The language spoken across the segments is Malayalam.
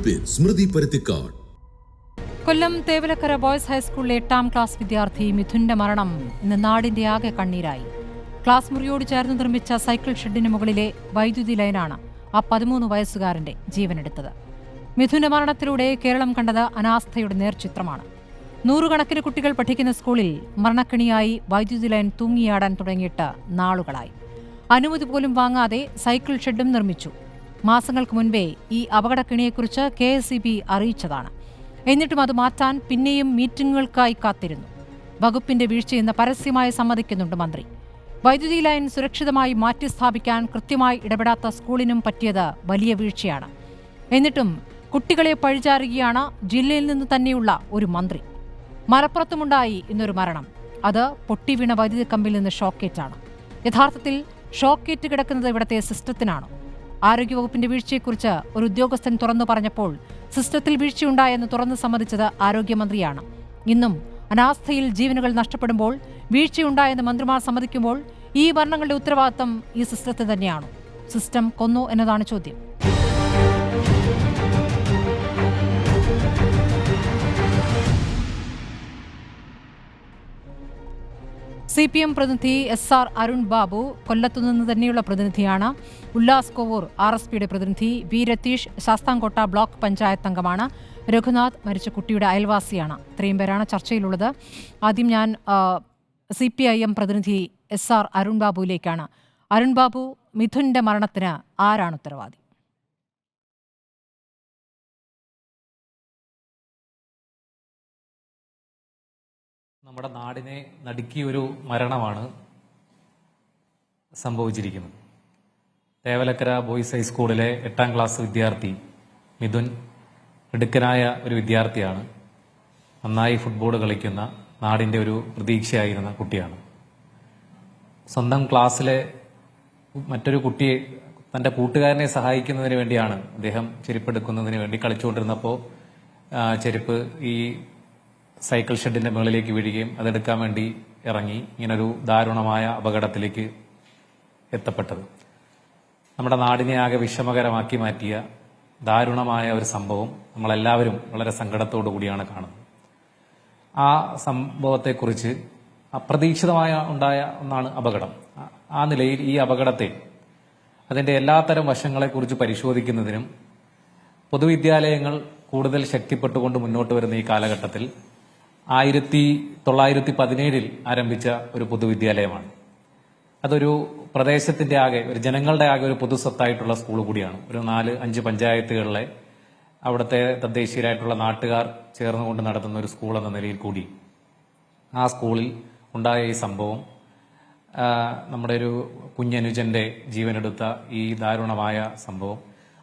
വിൻ സ്മൃതി പരുത്തിക്കാട്. കൊല്ലം തേവലക്കര ബോയ്സ് ഹൈസ്കൂളിലെ 8ാം ക്ലാസ് വിദ്യാർത്ഥി മിഥുന്റെ മരണം ഇന്ന് നാടിന്റെ ആകെ കണ്ണീരായി. ക്ലാസ് മുറിയോട് ചേർന്ന് നിർമ്മിച്ച സൈക്കിൾ ഷെഡിന് മുകളിലെ വൈദ്യുതി ലൈനാണ് ആ 13 വയസ്സുകാരന്റെ ജീവനെടുത്തത്. മിഥുന്റെ മരണത്തിലൂടെ കേരളം കണ്ടത് അനാസ്ഥയുടെ നേർചിത്രമാണ്. നൂറുകണക്കിന് കുട്ടികൾ പഠിക്കുന്ന സ്കൂളിൽ മരണക്കിണിയായി വൈദ്യുതി ലൈൻ തൂങ്ങിയാടാൻ തുടങ്ങിയിട്ട് നാളുകളായി. അനുമതി പോലും വാങ്ങാതെ സൈക്കിൾ ഷെഡും നിർമ്മിച്ചു. മാസങ്ങൾക്ക് മുൻപേ ഈ അപകടക്കിണിയെക്കുറിച്ച് KSEB അറിയിച്ചതാണ്. എന്നിട്ടും അത് മാറ്റാൻ പിന്നെയും മീറ്റിംഗുകൾക്കായി കാത്തിരുന്നു. വകുപ്പിന്റെ വീഴ്ചയെന്ന് പരസ്യമായി സമ്മതിക്കുന്നുണ്ട് മന്ത്രി. വൈദ്യുതി ലൈൻ സുരക്ഷിതമായി മാറ്റിസ്ഥാപിക്കാൻ കൃത്യമായി ഇടപെടാത്ത സ്കൂളിനും പറ്റിയത് വലിയ വീഴ്ചയാണ്. എന്നിട്ടും കുട്ടികളെ പഴിചാരുകയാണ് ജില്ലയിൽ നിന്ന് തന്നെയുള്ള ഒരു മന്ത്രി. മലപ്പുറത്തുമുണ്ടായി ഇന്നൊരു മരണം. അത് പൊട്ടിവീണ വൈദ്യുതി കമ്പിൽ നിന്ന് ഷോക്കേറ്റാണ്. യഥാർത്ഥത്തിൽ ഷോക്കേറ്റ് കിടക്കുന്നത് ഇവിടത്തെ സിസ്റ്റത്തിനാണ്. ആരോഗ്യവകുപ്പിന്റെ വീഴ്ചയെക്കുറിച്ച് ഒരു ഉദ്യോഗസ്ഥൻ തുറന്നു പറഞ്ഞപ്പോൾ സിസ്റ്റത്തിൽ വീഴ്ചയുണ്ടായെന്ന് തുറന്നു സമ്മതിച്ചത് ആരോഗ്യമന്ത്രിയാണ്. ഇന്നും അനാസ്ഥയിൽ ജീവനുകൾ നഷ്ടപ്പെടുമ്പോൾ വീഴ്ചയുണ്ടായെന്ന് മന്ത്രിമാർ സമ്മതിക്കുമ്പോൾ ഈ മരണങ്ങളുടെ ഉത്തരവാദിത്തം ഈ സിസ്റ്റത്തിന് തന്നെയാണോ? സിസ്റ്റം കൊന്നു എന്നതാണ് ചോദ്യം. CPM പ്രതിനിധി SR അരുൺ ബാബു കൊല്ലത്തുനിന്ന് തന്നെയുള്ള പ്രതിനിധിയാണ്. ഉല്ലാസ് കോവൂർ RSPയുടെ പ്രതിനിധി. V രതീഷ് ശാസ്താംകോട്ട ബ്ലോക്ക് പഞ്ചായത്ത് അംഗമാണ്. രഘുനാഥ് മരിച്ച കുട്ടിയുടെ അയൽവാസിയാണ്. ഇത്രയും പേരാണ് ചർച്ചയിലുള്ളത്. ആദ്യം ഞാൻ CPIM പ്രതിനിധി SR അരുൺ ബാബുവിലേക്കാണ്. അരുൺ ബാബു, മിഥുന്റെ മരണത്തിന് ആരാണ് ഉത്തരവാദി? നമ്മുടെ നാടിനെ നടുക്കിയൊരു മരണമാണ് സംഭവിച്ചിരിക്കുന്നത്. തേവലക്കര ബോയ്സ് ഹൈസ്കൂളിലെ 8ാം ക്ലാസ് വിദ്യാർത്ഥി മിഥുൻ മിടുക്കനായ ഒരു വിദ്യാർത്ഥിയാണ്. നന്നായി ഫുട്ബോൾ കളിക്കുന്ന നാടിൻ്റെ ഒരു പ്രതീക്ഷയായിരുന്ന കുട്ടിയാണ്. സ്വന്തം ക്ലാസ്സിലെ മറ്റൊരു കുട്ടിയെ, തൻ്റെ കൂട്ടുകാരനെ സഹായിക്കുന്നതിന് വേണ്ടിയാണ് അദ്ദേഹം ചെരുപ്പെടുക്കുന്നതിന് വേണ്ടി കളിച്ചുകൊണ്ടിരുന്നപ്പോൾ ചെരുപ്പ് ഈ സൈക്കിൾ ഷെഡിന്റെ മുകളിലേക്ക് വീഴുകയും അതെടുക്കാൻ വേണ്ടി ഇറങ്ങി ഇങ്ങനൊരു ദാരുണമായ അപകടത്തിലേക്ക് എത്തപ്പെട്ടത്. നമ്മുടെ നാടിനെ ആകെ വിഷമകരമാക്കി മാറ്റിയ ദാരുണമായ ഒരു സംഭവം നമ്മളെല്ലാവരും വളരെ സങ്കടത്തോടു കൂടിയാണ് കാണുന്നത്. ആ സംഭവത്തെക്കുറിച്ച് അപ്രതീക്ഷിതമായ ഉണ്ടായ ഒന്നാണ് അപകടം. ആ നിലയിൽ ഈ അപകടത്തെ, അതിന്റെ എല്ലാത്തരം വശങ്ങളെക്കുറിച്ച് പരിശോധിക്കുന്നതിനും പൊതുവിദ്യാലയങ്ങൾ കൂടുതൽ ശക്തിപ്പെട്ടുകൊണ്ട് മുന്നോട്ട് വരുന്ന ഈ കാലഘട്ടത്തിൽ 1917 ആരംഭിച്ച ഒരു പൊതുവിദ്യാലയമാണ്. അതൊരു പ്രദേശത്തിന്റെ ആകെ, ഒരു ജനങ്ങളുടെ ആകെ ഒരു പൊതുസ്വത്തായിട്ടുള്ള സ്കൂൾ കൂടിയാണ്. ഒരു 4-5 പഞ്ചായത്തുകളിലെ അവിടുത്തെ തദ്ദേശീയരായിട്ടുള്ള നാട്ടുകാർ ചേർന്നുകൊണ്ട് നടത്തുന്ന ഒരു സ്കൂൾ എന്ന നിലയിൽ കൂടി ആ സ്കൂളിൽ ഉണ്ടായ ഈ സംഭവം, നമ്മുടെ ഒരു കുഞ്ഞനുജന്റെ ജീവനെടുത്ത ഈ ദാരുണമായ സംഭവം,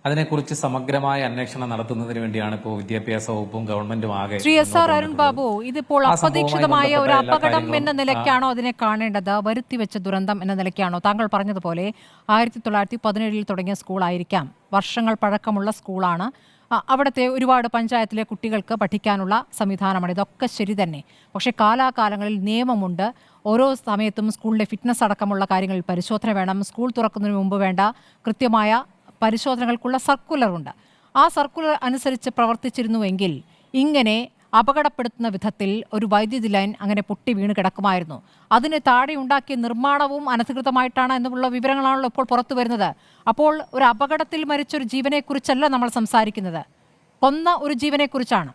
അതിനെക്കുറിച്ച് സമഗ്രമായ അന്വേഷണം നടത്തുന്നതിന് വേണ്ടിയാണ് ഇപ്പോൾ വിദ്യാഭ്യാസ വകുപ്പും ഗവൺമെന്റും ആകെ. ശ്രീ SR അരുൺ ബാബു, ഇതിപ്പോൾ അപ്രതീക്ഷിതമായ ഒരു അപകടം എന്ന നിലയ്ക്കാണോ അതിനെ കാണേണ്ടത്? വരുത്തിവെച്ച ദുരന്തം എന്ന നിലയ്ക്കാണോ? താങ്കൾ പറഞ്ഞതുപോലെ 1917 തുടങ്ങിയ സ്കൂളായിരിക്കാം, വർഷങ്ങൾ പഴക്കമുള്ള സ്കൂളാണ്. അവിടുത്തെ ഒരുപാട് പഞ്ചായത്തിലെ കുട്ടികൾക്ക് പഠിക്കാനുള്ള സംവിധാനമാണ്. ഇതൊക്കെ ശരി തന്നെ. പക്ഷേ കാലാകാലങ്ങളിൽ നിയമമുണ്ട്. ഓരോ സമയത്തും സ്കൂളിലെ ഫിറ്റ്നസ് അടക്കമുള്ള കാര്യങ്ങളിൽ പരിശോധന വേണം. സ്കൂൾ തുറക്കുന്നതിന് മുമ്പ് വേണ്ട കൃത്യമായ പരിശോധനകൾക്കുള്ള സർക്കുലറുണ്ട്. ആ സർക്കുലർ അനുസരിച്ച് പ്രവർത്തിച്ചിരുന്നുവെങ്കിൽ ഇങ്ങനെ അപകടപ്പെടുത്തുന്ന വിധത്തിൽ ഒരു വൈദ്യുതി ലൈൻ അങ്ങനെ പൊട്ടി വീണ് കിടക്കുമായിരുന്നു. അതിന് താഴെ ഉണ്ടാക്കിയ നിർമ്മാണവും അനധികൃതമായിട്ടാണ് എന്നുള്ള വിവരങ്ങളാണല്ലോ ഇപ്പോൾ പുറത്തു വരുന്നത്. അപ്പോൾ ഒരു അപകടത്തിൽ മരിച്ചൊരു ജീവനെക്കുറിച്ചല്ല നമ്മൾ സംസാരിക്കുന്നത്, കൊന്ന ഒരു ജീവനെക്കുറിച്ചാണ്.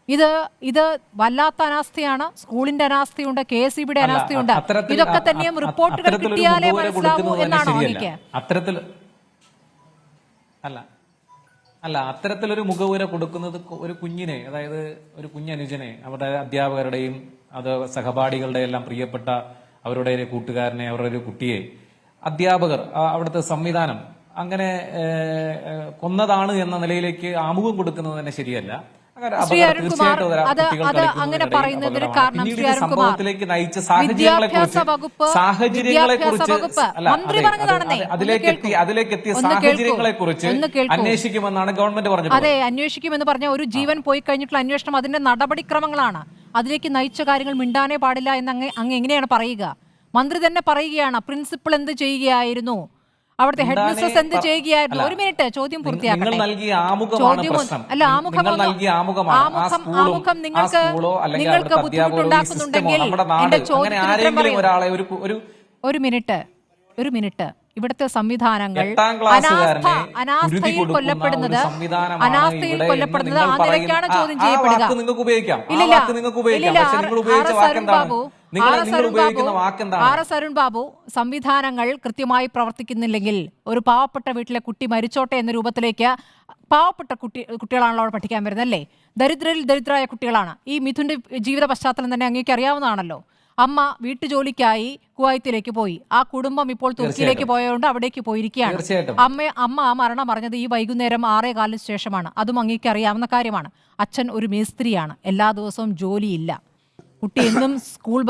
ഇത് വല്ലാത്ത അനാസ്ഥയാണ്. സ്കൂളിന്റെ അനാസ്ഥയുണ്ട്, KSEBയുടെ അനാസ്ഥയുണ്ട്. ഇതൊക്കെ തന്നെയും റിപ്പോർട്ടുകൾ കിട്ടിയാലേ മനസ്സിലാവൂ എന്നാണോ എനിക്ക്? അത്തരത്തിലൊരു മുഖവുര കൊടുക്കുന്നത് ഒരു കുഞ്ഞിനെ, അതായത് ഒരു കുഞ്ഞനുജനെ, അവരുടെ അധ്യാപകരുടെയും അത് സഹപാഠികളുടെ എല്ലാം പ്രിയപ്പെട്ട അവരുടെ കൂട്ടുകാരനെ, അവരുടെ ഒരു കുട്ടിയെ അധ്യാപകർ, അവിടുത്തെ സംവിധാനം അങ്ങനെ കൊന്നതാണ് എന്ന നിലയിലേക്ക് ആമുഖം കൊടുക്കുന്നത് തന്നെ ശരിയല്ല. ശ്രീ അരുൺകുമാർ, അത് അങ്ങനെ പറയുന്നതിന് കാരണം ശ്രീ അരുൺകുമാർ, വിദ്യാഭ്യാസ വകുപ്പ് മന്ത്രി പറഞ്ഞതാണെന്നേ. അതിലേക്കെത്തിയ സാഹചര്യങ്ങളെ കുറിച്ച് അന്വേഷിക്കുമെന്നാണ് ഗവൺമെന്റ് പറഞ്ഞത്. അതെ, അന്വേഷിക്കുമെന്ന് പറഞ്ഞ ഒരു ജീവൻ പോയി കഴിഞ്ഞിട്ടുള്ള അന്വേഷണം അതിന്റെ നടപടിക്രമങ്ങളാണ്. അതിലേക്ക് നയിച്ച കാര്യങ്ങൾ മിണ്ടാനേ പാടില്ല എന്ന് അങ്ങ് എങ്ങനെയാണ് പറയുക? മന്ത്രി തന്നെ പറയുകയാണ് പ്രിൻസിപ്പൽ എന്ത് ചെയ്യുകയായിരുന്നു, അവിടുത്തെ ഹെഡ് മിസ്ട്രസ് എന്ത് ചെയ്യുകയായിരുന്നു? ഒരു മിനിറ്റ്, ചോദ്യം പൂർത്തിയാക്കട്ടെ. ആമുഖം നിങ്ങൾക്ക് ബുദ്ധിമുട്ടുണ്ടാക്കുന്നുണ്ടെങ്കിൽ എന്റെ ചോദ്യത്തിന് ഉത്തരം പറയൂ. ഒരു മിനിറ്റ്. ഇവിടുത്തെ സംവിധാനങ്ങൾ അനാസ്ഥയിൽ കൊല്ലപ്പെടുന്നത് ആ നിലയ്ക്കാണ് ചോദ്യം ചെയ്യപ്പെടുക. അരുൺ ബാബു, സംവിധാനങ്ങൾ കൃത്യമായി പ്രവർത്തിക്കുന്നില്ലെങ്കിൽ ഒരു പാവപ്പെട്ട വീട്ടിലെ കുട്ടി മരിച്ചോട്ടെ എന്ന രൂപത്തിലേക്ക് പാവപ്പെട്ട കുട്ടികളാണല്ലോ അവിടെ പഠിക്കാൻ വരുന്നത്, അല്ലേ? ദരിദ്രരിൽ ദരിദ്രരായ കുട്ടികളാണ്. ഈ മിഥുന്റെ ജീവിത പശ്ചാത്തലം തന്നെ അങ്ങേക്ക് അറിയാവുന്നതാണല്ലോ. അമ്മ വീട്ടുജോലിക്കായി കുവൈത്തിലേക്ക് പോയി. ആ കുടുംബം ഇപ്പോൾ തുർക്കിയിലേക്ക് പോയതുകൊണ്ട് അവിടേക്ക് പോയിരിക്കുകയാണ്. അമ്മ ആ മരണം അറിഞ്ഞത് ഈ വൈകുന്നേരം 6:15 ശേഷമാണ്. അതും അങ്ങേക്ക് അറിയാവുന്ന കാര്യമാണ്. അച്ഛൻ ഒരു മേസ്ത്രിയാണ്. എല്ലാ ദിവസവും ജോലിയില്ല. കുട്ടി എന്നും സ്കൂൾ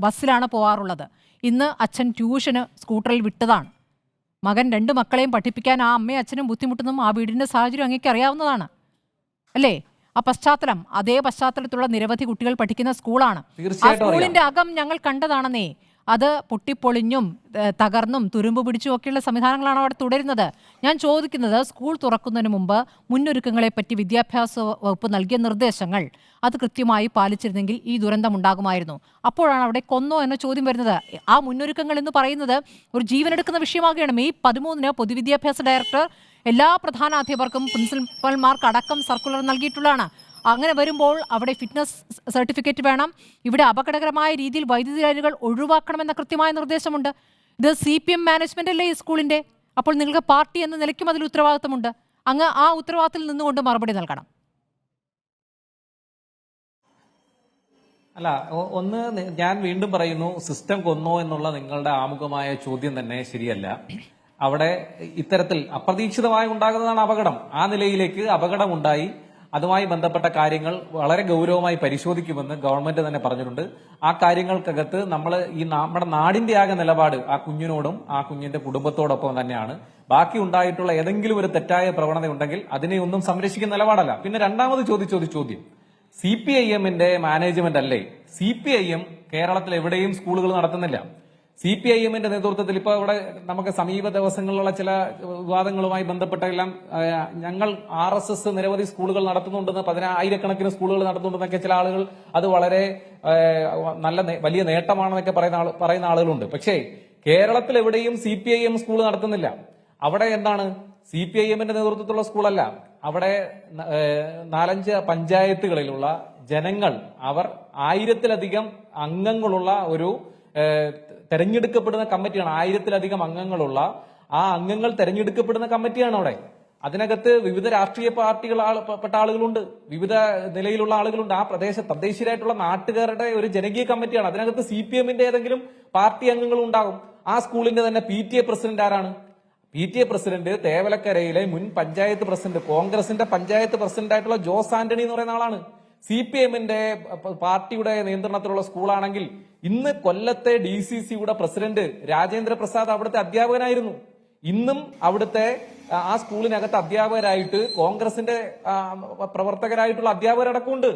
ബസ്സിലാണ് പോകാറുള്ളത്. ഇന്ന് അച്ഛൻ ട്യൂഷന് സ്കൂട്ടറിൽ വിട്ടതാണ്. മകൻ 2 മക്കളെയും പഠിപ്പിക്കാൻ ആ അമ്മയും അച്ഛനും ബുദ്ധിമുട്ടുന്നതും ആ വീടിന്റെ സാഹചര്യം അങ്ങേക്ക് അറിയാവുന്നതാണ്, അല്ലേ? ആ പശ്ചാത്തലം, അതേ പശ്ചാത്തലത്തിലുള്ള നിരവധി കുട്ടികൾ പഠിക്കുന്ന സ്കൂളാണ്. ആ സ്കൂളിന്റെ അകം ഞങ്ങൾ കണ്ടതാണെന്നേ. അത് പൊട്ടിപ്പൊളിഞ്ഞും തകർന്നും തുരുമ്പ് പിടിച്ചും ഒക്കെയുള്ള സംവിധാനങ്ങളാണ് അവിടെ തുടരുന്നത്. ഞാൻ ചോദിക്കുന്നത്, സ്കൂൾ തുറക്കുന്നതിന് മുമ്പ് മുന്നൊരുക്കങ്ങളെപ്പറ്റി വിദ്യാഭ്യാസ വകുപ്പ് നൽകിയ നിർദ്ദേശങ്ങൾ അത് കൃത്യമായി പാലിച്ചിരുന്നെങ്കിൽ ഈ ദുരന്തം ഉണ്ടാകുമായിരുന്നു. അപ്പോഴാണ് അവിടെ കൊന്നോ എന്ന ചോദ്യം വരുന്നത്. ആ മുന്നൊരുക്കങ്ങൾ എന്ന് പറയുന്നത് ഒരു ജീവനെടുക്കുന്ന വിഷയമാകുകയാണ്. മെയ് 13 പൊതുവിദ്യാഭ്യാസ ഡയറക്ടർ എല്ലാ പ്രധാനാധ്യാപകർക്കും പ്രിൻസിപ്പൽമാർക്ക് അടക്കം സർക്കുലർ നൽകിയിട്ടുള്ളതാണ്. അങ്ങനെ വരുമ്പോൾ അവിടെ ഫിറ്റ്നസ് സർട്ടിഫിക്കറ്റ് വേണം. ഇവിടെ അപകടകരമായ രീതിയിൽ വൈദ്യുതി ലൈനുകൾ ഒഴിവാക്കണമെന്ന കൃത്യമായ നിർദ്ദേശമുണ്ട്. ഇത് CPM മാനേജ്മെന്റ് അല്ലേ ഈ സ്കൂളിന്റെ? അപ്പോൾ നിങ്ങൾക്ക് പാർട്ടി എന്ന നിലയ്ക്കും അതിൽ ഉത്തരവാദിത്തമുണ്ട്. അങ്ങ് ആ ഉത്തരവാദിത്തത്തിൽ നിന്നുകൊണ്ട് മറുപടി നൽകണം. അല്ല, ഒന്ന് ഞാൻ വീണ്ടും പറയുന്നു, സിസ്റ്റം കൊന്നോ എന്നുള്ള നിങ്ങളുടെ ആമുഖമായ ചോദ്യം തന്നെ ശരിയല്ല. അവിടെ ഇത്തരത്തിൽ അപ്രതീക്ഷിതമായി ഉണ്ടാകുന്നതാണ് അപകടം. ആ നിലയിലേക്ക് അപകടമുണ്ടായി. അതുമായി ബന്ധപ്പെട്ട കാര്യങ്ങൾ വളരെ ഗൗരവമായി പരിശോധിക്കുമെന്ന് ഗവൺമെന്റ് തന്നെ പറഞ്ഞിട്ടുണ്ട്. ആ കാര്യങ്ങൾക്കകത്ത് നമ്മുടെ നാടിന്റെ ആകെ നിലപാട് ആ കുഞ്ഞിനോടും ആ കുഞ്ഞിന്റെ കുടുംബത്തോടൊപ്പം തന്നെയാണ്. ബാക്കി ഉണ്ടായിട്ടുള്ള ഏതെങ്കിലും ഒരു തെറ്റായ പ്രവണത ഉണ്ടെങ്കിൽ അതിനെ ഒന്നും സംരക്ഷിക്കുന്ന നിലപാടല്ല. പിന്നെ രണ്ടാമത് ചോദ്യം CPIMന്റെ മാനേജ്മെന്റ് അല്ലേ? CPIM കേരളത്തിൽ എവിടെയും സ്കൂളുകൾ നടത്തുന്നില്ല. CPIMന്റെ നേതൃത്വത്തിൽ ഇപ്പൊ ഇവിടെ നമുക്ക് സമീപ ദിവസങ്ങളിലുള്ള ചില വിവാദങ്ങളുമായി ബന്ധപ്പെട്ടെല്ലാം ഞങ്ങൾ RSS നിരവധി സ്കൂളുകൾ നടത്തുന്നുണ്ടെന്ന്, 10,000-കണക്കിന് സ്കൂളുകൾ നടത്തുന്നുണ്ടെന്നൊക്കെ ചില ആളുകൾ അത് വളരെ വലിയ നേട്ടമാണെന്നൊക്കെ പറയുന്ന ആളുകളുണ്ട്. പക്ഷേ കേരളത്തിൽ എവിടെയും CPIM സ്കൂൾ നടത്തുന്നില്ല. അവിടെ എന്താണ്? CPIMന്റെ നേതൃത്വത്തിലുള്ള സ്കൂളല്ല. അവിടെ 4-5 പഞ്ചായത്തുകളിലുള്ള ജനങ്ങൾ, അവർ 1000-ലധികം അംഗങ്ങളുള്ള ഒരു തെരഞ്ഞെടുക്കപ്പെടുന്ന കമ്മിറ്റിയാണ്. 1000-ലധികം അംഗങ്ങളുള്ള ആ അംഗങ്ങൾ തെരഞ്ഞെടുക്കപ്പെടുന്ന കമ്മിറ്റിയാണ് അവിടെ. അതിനകത്ത് വിവിധ രാഷ്ട്രീയ പെട്ട ആളുകളുണ്ട്, വിവിധ നിലയിലുള്ള ആളുകളുണ്ട്. ആ തദ്ദേശീയരായിട്ടുള്ള നാട്ടുകാരുടെ ഒരു ജനകീയ കമ്മിറ്റിയാണ്. അതിനകത്ത് CPMന്റെ ഏതെങ്കിലും പാർട്ടി അംഗങ്ങളും ഉണ്ടാകും. ആ സ്കൂളിന്റെ തന്നെ PTA പ്രസിഡന്റ് ആരാണ്? PTA പ്രസിഡന്റ് തേവലക്കരയിലെ മുൻ പഞ്ചായത്ത് പ്രസിഡന്റ്, കോൺഗ്രസിന്റെ പഞ്ചായത്ത് പ്രസിഡന്റ് ആയിട്ടുള്ള ജോസ് ആന്റണി എന്ന് പറയുന്ന ആളാണ്. CPMന്റെ പാർട്ടിയുടെ നിയന്ത്രണത്തിലുള്ള സ്കൂളാണെങ്കിൽ ഇന്ന് കൊല്ലത്തെ DCCയുടെ പ്രസിഡന്റ് രാജേന്ദ്ര പ്രസാദ് അവിടുത്തെ അധ്യാപകനായിരുന്നു. ഇന്നും അവിടുത്തെ ആ സ്കൂളിനകത്ത് അധ്യാപകരായിട്ട് കോൺഗ്രസിന്റെ പ്രവർത്തകരായിട്ടുള്ള അധ്യാപകരടക്കമുണ്ട്.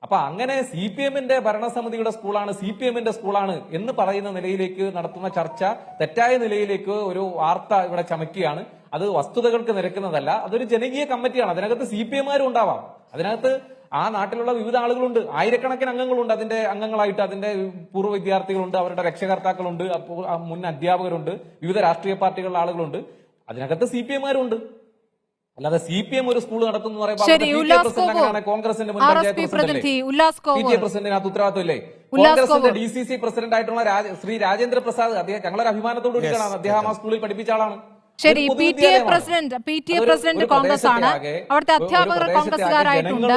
അപ്പൊ അങ്ങനെ CPMന്റെ ഭരണസമിതിയുടെ സ്കൂളാണ്, CPMന്റെ സ്കൂളാണ് എന്ന് പറയുന്ന നിലയിലേക്ക് നടത്തുന്ന ചർച്ച തെറ്റായ നിലയിലേക്ക് ഒരു വാർത്ത ഇവിടെ ചമയ്ക്കുകയാണ്. അത് വസ്തുതകൾക്ക് നിരക്കുന്നതല്ല. അതൊരു ജനകീയ കമ്മിറ്റിയാണ്. അതിനകത്ത് CPMമാരും ഉണ്ടാവാം. അതിനകത്ത് ആ നാട്ടിലുള്ള വിവിധ ആളുകളുണ്ട്, 1000-കണക്കിന് അംഗങ്ങളുണ്ട്. അതിന്റെ അംഗങ്ങളായിട്ട് അതിന്റെ പൂർവ്വ വിദ്യാർത്ഥികളുണ്ട്, അവരുടെ രക്ഷകർത്താക്കളുണ്ട്, മുൻ അധ്യാപകരുണ്ട്, വിവിധ രാഷ്ട്രീയ പാർട്ടികളുടെ ആളുകളുണ്ട്. അതിനകത്ത് CPMമാരും ഉണ്ട്. അല്ലാതെ CPM ഒരു സ്കൂൾ നടത്തുന്നു പറയുമ്പോൾ കോൺഗ്രസിന്റെ മുൻ പഞ്ചായത്ത് പ്രസിഡന്റിനകത്ത് ഉത്തരവാദിത്തമില്ലേ? കോൺഗ്രസിന്റെ DCC പ്രസിഡന്റ് ആയിട്ടുള്ള ശ്രീ രാജേന്ദ്ര പ്രസാദ്, അദ്ദേഹം ഞങ്ങളൊരു അഭിമാനത്തോട് കൂടിയാണ് അദ്ദേഹം ആ സ്കൂളിൽ പഠിപ്പിച്ച ആളാണ്. ശരി, PTA പ്രസിഡന്റ് കോൺഗ്രസ് ആണ്, അവിടുത്തെ അധ്യാപകർ കോൺഗ്രസ്സുകാരായിട്ടുണ്ട്,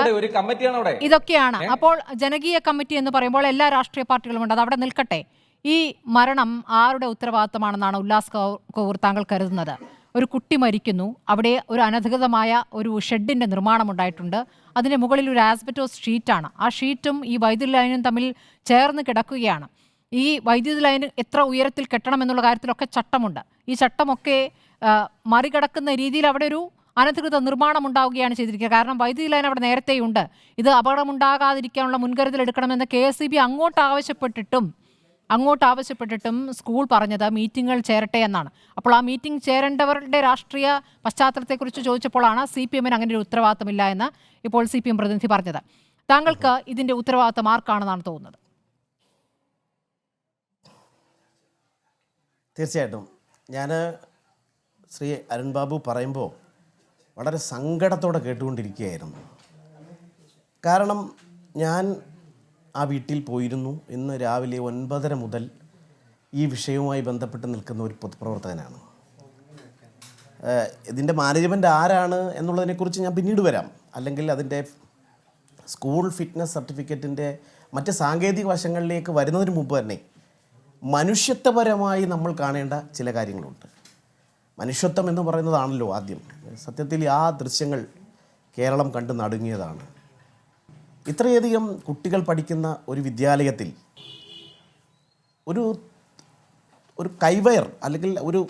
ഇതൊക്കെയാണ്. അപ്പോൾ ജനകീയ കമ്മിറ്റി എന്ന് പറയുമ്പോൾ എല്ലാ രാഷ്ട്രീയ പാർട്ടികളും ഉണ്ട്. അത് അവിടെ നിൽക്കട്ടെ. ഈ മരണം ആരുടെ ഉത്തരവാദിത്തമാണെന്നാണ് ഉല്ലാസ് കൗർ താങ്കൾ കരുതുന്നത്? ഒരു കുട്ടി മരിക്കുന്നു, അവിടെ ഒരു അനധികൃതമായ ഒരു ഷെഡിന്റെ നിർമ്മാണം ഉണ്ടായിട്ടുണ്ട്. അതിന്റെ മുകളിൽ ഒരു ആസ്ബറ്റോസ് ഷീറ്റാണ്. ആ ഷീറ്റും ഈ വൈദ്യുതി ലൈനും തമ്മിൽ ചേർന്ന് കിടക്കുകയാണ്. ഈ വൈദ്യുതി ലൈൻ എത്ര ഉയരത്തിൽ കെട്ടണം എന്നുള്ള കാര്യത്തിലൊക്കെ ചട്ടമുണ്ട്. ഈ ചട്ടമൊക്കെ മറികടക്കുന്ന രീതിയിൽ അവിടെ ഒരു അനധികൃത നിർമ്മാണം ഉണ്ടാവുകയാണ് ചെയ്തിരിക്കുന്നത്. കാരണം വൈദ്യുതി ലൈൻ അവിടെ നേരത്തെയുണ്ട്. ഇത് അപകടമുണ്ടാകാതിരിക്കാനുള്ള മുൻകരുതൽ എടുക്കണമെന്ന് KSEB അങ്ങോട്ട് ആവശ്യപ്പെട്ടിട്ടും അങ്ങോട്ട് ആവശ്യപ്പെട്ടിട്ടും സ്കൂൾ പറഞ്ഞത് മീറ്റിങ്ങുകൾ ചേരട്ടെ എന്നാണ്. അപ്പോൾ ആ മീറ്റിംഗ് ചേരേണ്ടവരുടെ രാഷ്ട്രീയ പശ്ചാത്തലത്തെക്കുറിച്ച് ചോദിച്ചപ്പോഴാണ് CPM അങ്ങനെ ഒരു ഉത്തരവാദിത്തമില്ല എന്ന് ഇപ്പോൾ CPM പ്രതിനിധി പറഞ്ഞത്. താങ്കൾക്ക് ഇതിന്റെ ഉത്തരവാദിത്തം ആർക്കാണെന്നാണ് തോന്നുന്നത്? തീർച്ചയായിട്ടും ഞാൻ ശ്രീ അരുൺ ബാബു പറയുമ്പോൾ വളരെ സങ്കടത്തോടെ കേട്ടുകൊണ്ടിരിക്കുകയായിരുന്നു. കാരണം ഞാൻ ആ വീട്ടിൽ പോയിരുന്നു. ഇന്ന് രാവിലെ 9:30 മുതൽ ഈ വിഷയവുമായി ബന്ധപ്പെട്ട് നിൽക്കുന്ന ഒരു പൊതുപ്രവർത്തകനാണ്. ഇതിൻ്റെ മാനേജ്മെൻറ്റ് ആരാണ് എന്നുള്ളതിനെക്കുറിച്ച് ഞാൻ പിന്നീട് വരാം. അല്ലെങ്കിൽ അതിൻ്റെ സ്കൂൾ ഫിറ്റ്നസ് സർട്ടിഫിക്കറ്റിൻ്റെ മറ്റ് സാങ്കേതിക വശങ്ങളിലേക്ക് വരുന്നതിന് മുമ്പ് തന്നെ മനുഷ്യത്വപരമായി നമ്മൾ കാണേണ്ട ചില കാര്യങ്ങളുണ്ട്. മനുഷ്യത്വം എന്ന് പറയുന്നതാണല്ലോ ആദ്യം. സത്യത്തിൽ ആ ദൃശ്യങ്ങൾ കേരളം കണ്ട് നടുങ്ങിയതാണ്. ഇത്രയധികം കുട്ടികൾ പഠിക്കുന്ന ഒരു വിദ്യാലയത്തിൽ ഒരു ഒരു കൈവയർ അല്ലെങ്കിൽ ഒരു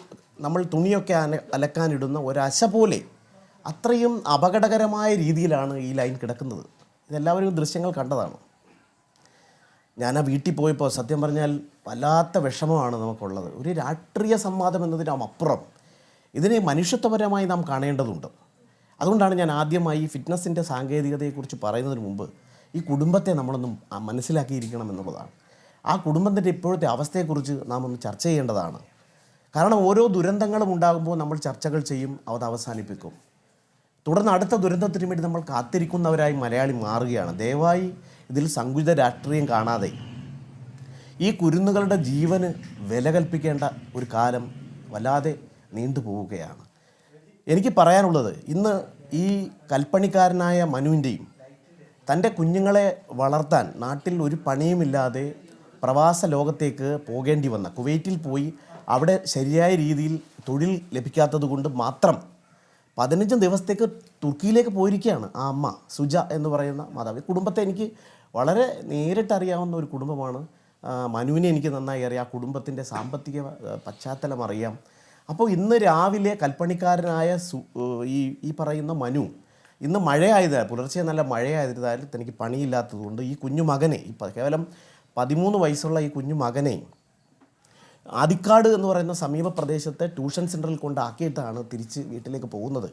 നമ്മൾ തുണിയൊക്കെ അലക്കാനിടുന്ന ഒരശ പോലെ അത്രയും അപകടകരമായ രീതിയിലാണ് ഈ ലൈൻ കിടക്കുന്നത്. ഇതെല്ലാവരും ദൃശ്യങ്ങൾ കണ്ടതാണ്. ഞാൻ ആ വീട്ടിൽ പോയപ്പോൾ സത്യം പറഞ്ഞാൽ വല്ലാത്ത വിഷമമാണ് നമുക്കുള്ളത്. ഒരു രാഷ്ട്രീയ സംവാദം എന്നതിനപ്പുറം ഇതിനെ മനുഷ്യത്വപരമായി നാം കാണേണ്ടതുണ്ട്. അതുകൊണ്ടാണ് ഞാൻ ആദ്യമായി ഫിറ്റ്നസിൻ്റെ സാങ്കേതികതയെക്കുറിച്ച് പറയുന്നതിന് മുമ്പ് ഈ കുടുംബത്തെ നമ്മളൊന്നും മനസ്സിലാക്കിയിരിക്കണം എന്നുള്ളതാണ്. ആ കുടുംബത്തിൻ്റെ ഇപ്പോഴത്തെ അവസ്ഥയെക്കുറിച്ച് നാം ഒന്ന് ചർച്ച ചെയ്യേണ്ടതാണ്. കാരണം ഓരോ ദുരന്തങ്ങളും ഉണ്ടാകുമ്പോൾ നമ്മൾ ചർച്ചകൾ ചെയ്യും, അത് അവസാനിപ്പിക്കും. തുടർന്ന് അടുത്ത ദുരന്തത്തിന് വേണ്ടി നമ്മൾ കാത്തിരിക്കുന്നവരായി മലയാളി മാറുകയാണ്. ദയവായി ഇതിൽ സങ്കുചിത രാഷ്ട്രീയം കാണാതെ ഈ കുരുന്നുകളുടെ ജീവന് വില കൽപ്പിക്കേണ്ട ഒരു കാലം വല്ലാതെ നീണ്ടുപോവുകയാണ്. എനിക്ക് പറയാനുള്ളത്, ഇന്ന് ഈ കൽപ്പണിക്കാരനായ മനുവിൻ്റെയും തൻ്റെ കുഞ്ഞുങ്ങളെ വളർത്താൻ നാട്ടിൽ ഒരു പണിയുമില്ലാതെ പ്രവാസ ലോകത്തേക്ക് പോകേണ്ടി വന്ന, കുവൈറ്റിൽ പോയി അവിടെ ശരിയായ രീതിയിൽ തൊഴിൽ ലഭിക്കാത്തത് കൊണ്ട് മാത്രം 15 ദിവസത്തേക്ക് തുർക്കിയിലേക്ക് പോയിരിക്കുകയാണ് ആ അമ്മ സുജ എന്ന് പറയുന്ന മാതാവ്. കുടുംബത്തെ എനിക്ക് വളരെ നേരിട്ടറിയാവുന്ന ഒരു കുടുംബമാണ്. മനുവിനെ എനിക്ക് നന്നായി അറിയാം. ആ കുടുംബത്തിൻ്റെ സാമ്പത്തിക പശ്ചാത്തലം അറിയാം. അപ്പോൾ ഇന്ന് രാവിലെ കൽപ്പണിക്കാരനായ ഈ പറയുന്ന മനു ഇന്ന് മഴയായതാൽ പുലർച്ചെ നല്ല മഴയായതിനാൽ തനിക്ക് പണിയില്ലാത്തതുകൊണ്ട് ഈ കുഞ്ഞു മകനെ കേവലം 13 വയസ്സുള്ള ഈ കുഞ്ഞു മകനെ ആദിക്കാട് എന്ന് പറയുന്ന സമീപ പ്രദേശത്തെ ട്യൂഷൻ സെൻറ്ററിൽ കൊണ്ടാക്കിയിട്ടാണ് തിരിച്ച് വീട്ടിലേക്ക് പോകുന്നത്.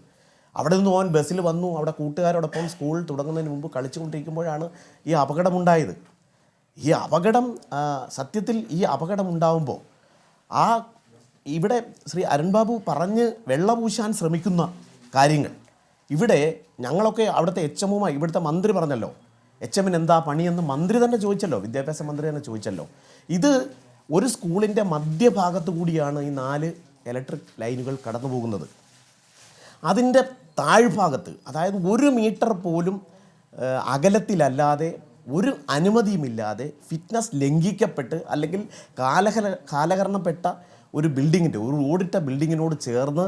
അവിടെ നിന്ന് അവൻ ബസ്സിൽ വന്നു. അവിടെ കൂട്ടുകാരോടൊപ്പം സ്കൂൾ തുടങ്ങുന്നതിന് മുമ്പ് കളിച്ചുകൊണ്ടിരിക്കുമ്പോഴാണ് ഈ അപകടമുണ്ടായത്. ഈ അപകടം സത്യത്തിൽ ഈ അപകടമുണ്ടാകുമ്പോൾ ഇവിടെ ശ്രീ അരുൺ ബാബു പറഞ്ഞ് വെള്ളപൂശാൻ ശ്രമിക്കുന്ന കാര്യങ്ങൾ ഇവിടെ ഞങ്ങളൊക്കെ അവിടുത്തെ HMുമായി ഇവിടുത്തെ മന്ത്രി പറഞ്ഞല്ലോ, HMന് എന്താ പണിയെന്ന് മന്ത്രി തന്നെ ചോദിച്ചല്ലോ, വിദ്യാഭ്യാസ മന്ത്രി തന്നെ ചോദിച്ചല്ലോ. ഇത് ഒരു സ്കൂളിൻ്റെ മധ്യഭാഗത്തു കൂടിയാണ് ഈ 4 ഇലക്ട്രിക് ലൈനുകൾ കടന്നു പോകുന്നത്. അതിൻ്റെ താഴ്ഭാഗത്ത്, അതായത് 1 മീറ്റർ പോലും അകലത്തിലല്ലാതെ ഒരു അനുമതിയുമില്ലാതെ ഫിറ്റ്നസ് ലംഘിക്കപ്പെട്ട് അല്ലെങ്കിൽ കാലഹരണപ്പെട്ട ഒരു ബിൽഡിങ്ങിൻ്റെ ഒരു ഓടിട്ട ബിൽഡിങ്ങിനോട് ചേർന്ന്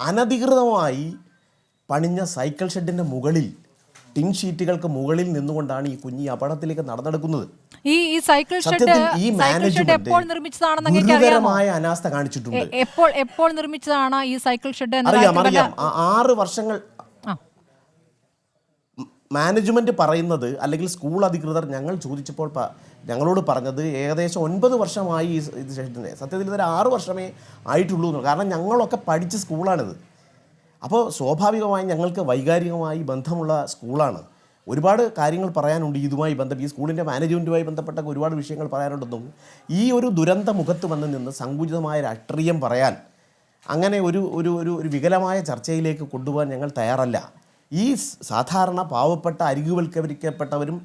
അനധികൃതമായി പണിഞ്ഞ സൈക്കിൾ ഷെഡിൻ്റെ മുകളിൽ ടിൻ ഷീറ്റുകൾക്ക് മുകളിൽ നിന്നുകൊണ്ടാണ് ഈ കുഞ്ഞി അപകടത്തിലേക്ക് നടന്നെടുക്കുന്നത്. ഈ സൈക്കിൾ ഷെഡ് എപ്പോൾ നിർമ്മിച്ചതാണെന്ന് ഗുരുതരമായ അനാസ്ഥ കാണിച്ചിട്ടുണ്ട്. എപ്പോൾ നിർമ്മിച്ചതാണ് ഈ സൈക്കിൾ ഷെഡ്? അറിയാം. 6 വർഷങ്ങൾ മാനേജ്മെൻറ്റ് പറയുന്നത്, അല്ലെങ്കിൽ സ്കൂൾ അധികൃതർ ഞങ്ങൾ ചോദിച്ചപ്പോൾ ഞങ്ങളോട് പറഞ്ഞത് ഏകദേശം 9 വർഷമായി ഇത് ഷെഡിൻ്റെ. സത്യത്തിൽ ഇതൊരു 6 വർഷമേ ആയിട്ടുള്ളൂ. കാരണം ഞങ്ങളൊക്കെ പഠിച്ച സ്കൂളാണിത്. അപ്പോൾ സ്വാഭാവികമായും ഞങ്ങൾക്ക് വൈകാരികമായി ബന്ധമുള്ള സ്കൂളാണ്. ഒരുപാട് കാര്യങ്ങൾ പറയാനുണ്ട് ഇതുമായി ബന്ധപ്പെട്ട്, ഈ സ്കൂളിൻ്റെ മാനേജ്മെൻറ്റുമായി ബന്ധപ്പെട്ട ഒരുപാട് വിഷയങ്ങൾ പറയാനുണ്ടെന്നും ഈ ഒരു ദുരന്ത മുഖത്ത് വന്ന് നിന്ന് സങ്കുചിതമായ രാഷ്ട്രീയം പറയാൻ, അങ്ങനെ ഒരു വികലമായ ചർച്ചയിലേക്ക് കൊണ്ടുപോകാൻ ഞങ്ങൾ തയ്യാറല്ല. ഈ സാധാരണ പാവപ്പെട്ട അരികുവൽക്കരിക്കപ്പെട്ടവരും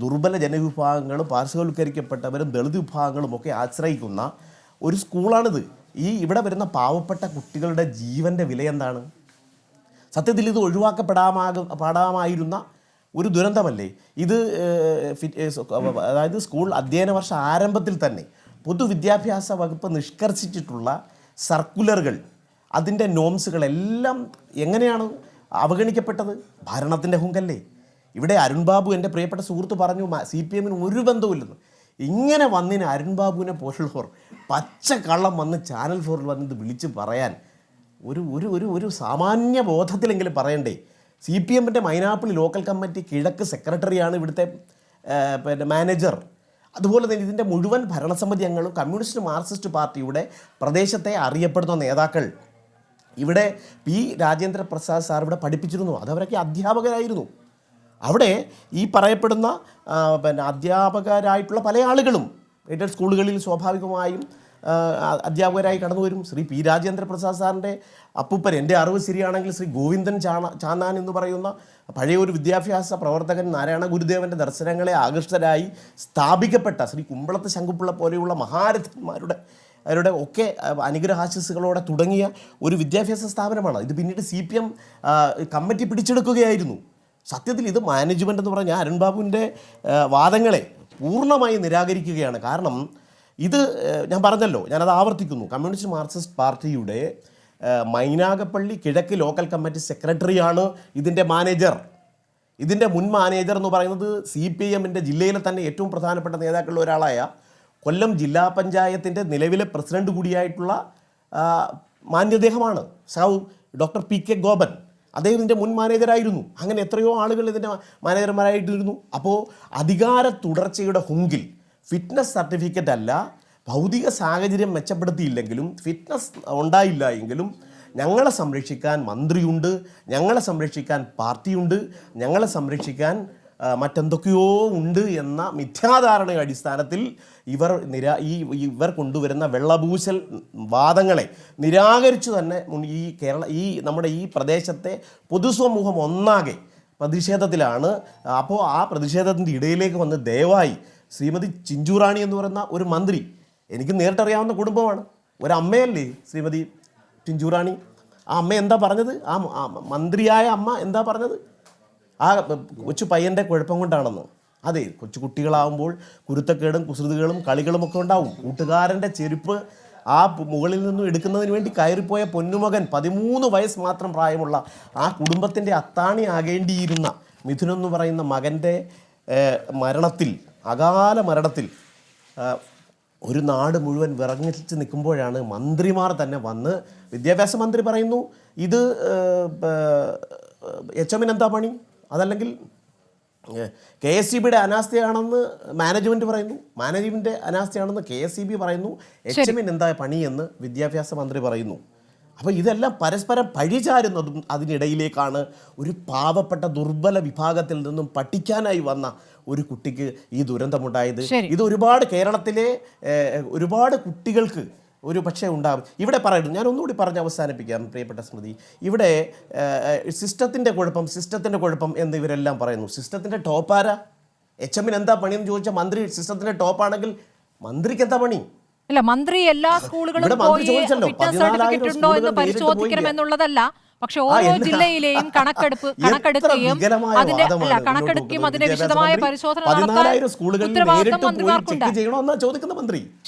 ദുർബല ജനവിഭാഗങ്ങളും പാർശ്വവൽക്കരിക്കപ്പെട്ടവരും ദളിത് വിഭാഗങ്ങളും ഒക്കെ ആശ്രയിക്കുന്ന ഒരു സ്കൂളാണിത്. ഇവിടെ വരുന്ന പാവപ്പെട്ട കുട്ടികളുടെ ജീവൻ്റെ വില എന്താണ്? സത്യത്തിൽ ഇത് ഒഴിവാക്കപ്പെടാമായിരുന്ന ഒരു ദുരന്തമല്ലേ ഇത്? അതായത് സ്കൂൾ അധ്യയന വർഷ ആരംഭത്തിൽ തന്നെ പൊതുവിദ്യാഭ്യാസ വകുപ്പ് നിഷ്കർഷിച്ചിട്ടുള്ള സർക്കുലറുകൾ, അതിൻ്റെ നോംസുകളെല്ലാം എങ്ങനെയാണ് അവഗണിക്കപ്പെട്ടത്? ഭരണത്തിൻ്റെ ഹുങ്കല്ലേ. ഇവിടെ അരുൺ ബാബു, എൻ്റെ പ്രിയപ്പെട്ട സുഹൃത്ത് പറഞ്ഞു, CPMന് ഒരു ബന്ധവുമില്ലെന്ന്. ഇങ്ങനെ വന്നിന് അരുൺ ബാബുവിനെ പോലുള്ളവർ പച്ചക്കള്ളം വന്ന് ചാനൽ 4ൽ വന്നത് വിളിച്ച് പറയാൻ ഒരു സാമാന്യ ബോധത്തിലെങ്കിലും പറയണ്ടേ? CPMൻ്റെ മൈനാപ്പിളി ലോക്കൽ കമ്മിറ്റി കിഴക്ക് സെക്രട്ടറിയാണ് ഇവിടുത്തെ മാനേജർ. അതുപോലെ തന്നെ ഇതിൻ്റെ മുഴുവൻ ഭരണസമിതി അംഗങ്ങളും കമ്മ്യൂണിസ്റ്റ് മാർക്സിസ്റ്റ് പാർട്ടിയുടെ പ്രദേശത്തെ അറിയപ്പെടുന്ന നേതാക്കൾ. ഇവിടെ പി രാജേന്ദ്ര പ്രസാദ് സാർ ഇവിടെ പഠിപ്പിച്ചിരുന്നു. അതവരൊക്കെ അധ്യാപകരായിരുന്നു. അവിടെ ഈ പറയപ്പെടുന്ന അധ്യാപകരായിട്ടുള്ള പല ആളുകളും എയ്ഡഡ് സ്കൂളുകളിൽ സ്വാഭാവികമായും അധ്യാപകരായി കടന്നു വരും. ശ്രീ പി രാജേന്ദ്ര പ്രസാദ് സാറിൻ്റെ അപ്പൂപ്പൻ, എൻ്റെ അറിവ് ശരിയാണെങ്കിൽ ശ്രീ ഗോവിന്ദൻ ചാന്നാൻ എന്ന് പറയുന്ന പഴയ ഒരു വിദ്യാഭ്യാസ പ്രവർത്തകൻ, നാരായണ ഗുരുദേവൻ്റെ ദർശനങ്ങളെ ആകൃഷ്ടരായി സ്ഥാപിക്കപ്പെട്ട ശ്രീ കുമ്പളത്ത് ശങ്കുപിള്ള പോലെയുള്ള അവരുടെ ഒക്കെ അനുഗ്രഹാശിസുകളോടെ തുടങ്ങിയ ഒരു വിദ്യാഭ്യാസ സ്ഥാപനമാണ് ഇത്. പിന്നീട് CPM കമ്മിറ്റി പിടിച്ചെടുക്കുകയായിരുന്നു. സത്യത്തിൽ ഇത് മാനേജ്മെൻ്റ് എന്ന് പറഞ്ഞാൽ അരുൺ ബാബുവിൻ്റെ വാദങ്ങളെ പൂർണ്ണമായി നിരാകരിക്കുകയാണ്. കാരണം ഇത് ഞാൻ പറഞ്ഞല്ലോ, ഞാനത് ആവർത്തിക്കുന്നു, കമ്മ്യൂണിസ്റ്റ് മാർക്സിസ്റ്റ് പാർട്ടിയുടെ മൈനാഗപ്പള്ളി കിഴക്ക് ലോക്കൽ കമ്മിറ്റി സെക്രട്ടറിയാണ് ഇതിൻ്റെ മാനേജർ. ഇതിൻ്റെ മുൻ മാനേജർ എന്ന് പറയുന്നത് CPMൻ്റെ ജില്ലയിലെ തന്നെ ഏറ്റവും പ്രധാനപ്പെട്ട നേതാക്കളിൽ ഒരാളായ കൊല്ലം ജില്ലാ പഞ്ചായത്തിൻ്റെ നിലവിലെ പ്രസിഡന്റ് കൂടിയായിട്ടുള്ള മാന്യദേഹമാണ് ഡോക്ടർ PK ഗോപൻ. അദ്ദേഹം ഇതിൻ്റെ മുൻ മാനേജറായിരുന്നു. അങ്ങനെ എത്രയോ ആളുകൾ ഇതിൻ്റെ മാനേജർമാരായിട്ടിരുന്നു. അപ്പോൾ അധികാര തുടർച്ചയുടെ ഹുങ്കിൽ ഫിറ്റ്നസ് സർട്ടിഫിക്കറ്റ് അല്ല, ഭൗതിക സാഹചര്യം മെച്ചപ്പെടുത്തിയില്ലെങ്കിലും ഫിറ്റ്നസ് ഉണ്ടായില്ല എങ്കിലും ഞങ്ങളെ സംരക്ഷിക്കാൻ മന്ത്രിയുണ്ട്, ഞങ്ങളെ സംരക്ഷിക്കാൻ പാർട്ടിയുണ്ട്, ഞങ്ങളെ സംരക്ഷിക്കാൻ മറ്റെന്തൊക്കെയോ ഉണ്ട് എന്ന മിഥ്യാധാരണയുടെ അടിസ്ഥാനത്തിൽ ഇവർ കൊണ്ടുവരുന്ന വെള്ളപൂശൽ വാദങ്ങളെ നിരാകരിച്ചു തന്നെ ഈ നമ്മുടെ ഈ പ്രദേശത്തെ പൊതുസമൂഹം ഒന്നാകെ പ്രതിഷേധത്തിലാണ്. അപ്പോൾ ആ പ്രതിഷേധത്തിൻ്റെ ഇടയിലേക്ക് വന്ന് ദയവായി ശ്രീമതി ചിഞ്ചുറാണി എന്ന് പറയുന്ന ഒരു മന്ത്രി, എനിക്ക് നേരിട്ടറിയാവുന്ന കുടുംബമാണ്, ഒരമ്മയല്ലേ ശ്രീമതി ചിഞ്ചുറാണി. ആ അമ്മ എന്താ പറഞ്ഞത്? ആ മന്ത്രിയായ അമ്മ എന്താ പറഞ്ഞത്? ആ കൊച്ചു പയ്യൻ്റെ കുഴപ്പം കൊണ്ടാണെന്ന്. അതെ, കൊച്ചു കുട്ടികളാവുമ്പോൾ കുരുത്തക്കേടും കുസൃതികളും കളികളുമൊക്കെ ഉണ്ടാവും. കൂട്ടുകാരൻ്റെ ചെരുപ്പ് ആ മുകളിൽ നിന്നും എടുക്കുന്നതിന് വേണ്ടി കയറിപ്പോയ പൊന്നുമകൻ, 13 വയസ്സ് മാത്രം പ്രായമുള്ള ആ കുടുംബത്തിൻ്റെ അത്താണി ആകേണ്ടിയിരുന്ന മിഥുൻ എന്ന് പറയുന്ന മകൻ്റെ അകാല മരണത്തിൽ ഒരു നാട് മുഴുവൻ വിറങ്ങിച്ച് നിൽക്കുമ്പോഴാണ് മന്ത്രിമാർ തന്നെ വന്ന്, വിദ്യാഭ്യാസ മന്ത്രി പറയുന്നു ഇത് HM എന്താ പണി, അതല്ലെങ്കിൽ KSEBയുടെ അനാസ്ഥയാണെന്ന് മാനേജ്മെൻറ്റ് പറയുന്നു, മാനേജ്മെൻറ്റ് അനാസ്ഥയാണെന്ന് KSEB പറയുന്നു, HM എന്താ പണിയെന്ന് വിദ്യാഭ്യാസ മന്ത്രി പറയുന്നു. അപ്പോൾ ഇതെല്ലാം പരസ്പരം പഴിചാരുന്നതും അതിനിടയിലേക്കാണ് ഒരു പാവപ്പെട്ട ദുർബല വിഭാഗത്തിൽ നിന്നും പഠിക്കാനായി വന്ന ഒരു കുട്ടിക്ക് ഈ ദുരന്തമുണ്ടായത്. ഇത് ഒരുപാട് കേരളത്തിലെ ഒരുപാട് കുട്ടികൾക്ക് ഒരു പക്ഷേ ഉണ്ടാകും. ഇവിടെ പറയുന്നു, ഞാൻ ഒന്നുകൂടി പറഞ്ഞ് അവസാനിപ്പിക്കാം പ്രിയപ്പെട്ട സ്മൃതി. ഇവിടെ സിസ്റ്റത്തിൻ്റെ കുഴപ്പം എന്ന് ഇവരെല്ലാം പറയുന്നു. സിസ്റ്റത്തിൻ്റെ ടോപ്പാരാ? HM എന്താ പണിയെന്ന് ചോദിച്ചാൽ മന്ത്രി സിസ്റ്റത്തിൻ്റെ ടോപ്പാണെങ്കിൽ മന്ത്രിക്ക് എന്താ പണി? അല്ല, മന്ത്രി എല്ലാ സ്കൂളുകളും പോയി ഫിറ്റ്നസ് സർട്ടിഫിക്കറ്റ് ഉണ്ടോ എന്ന് പരിശോധിക്കണം എന്നുള്ളതല്ല. പക്ഷെ ഓരോ ജില്ലയിലെയും കണക്കെടുക്കുകയും അതിന്റെ വിശദമായ പരിശോധന ഉത്തരവാദിത്തം മന്ത്രിമാർക്കുണ്ട്.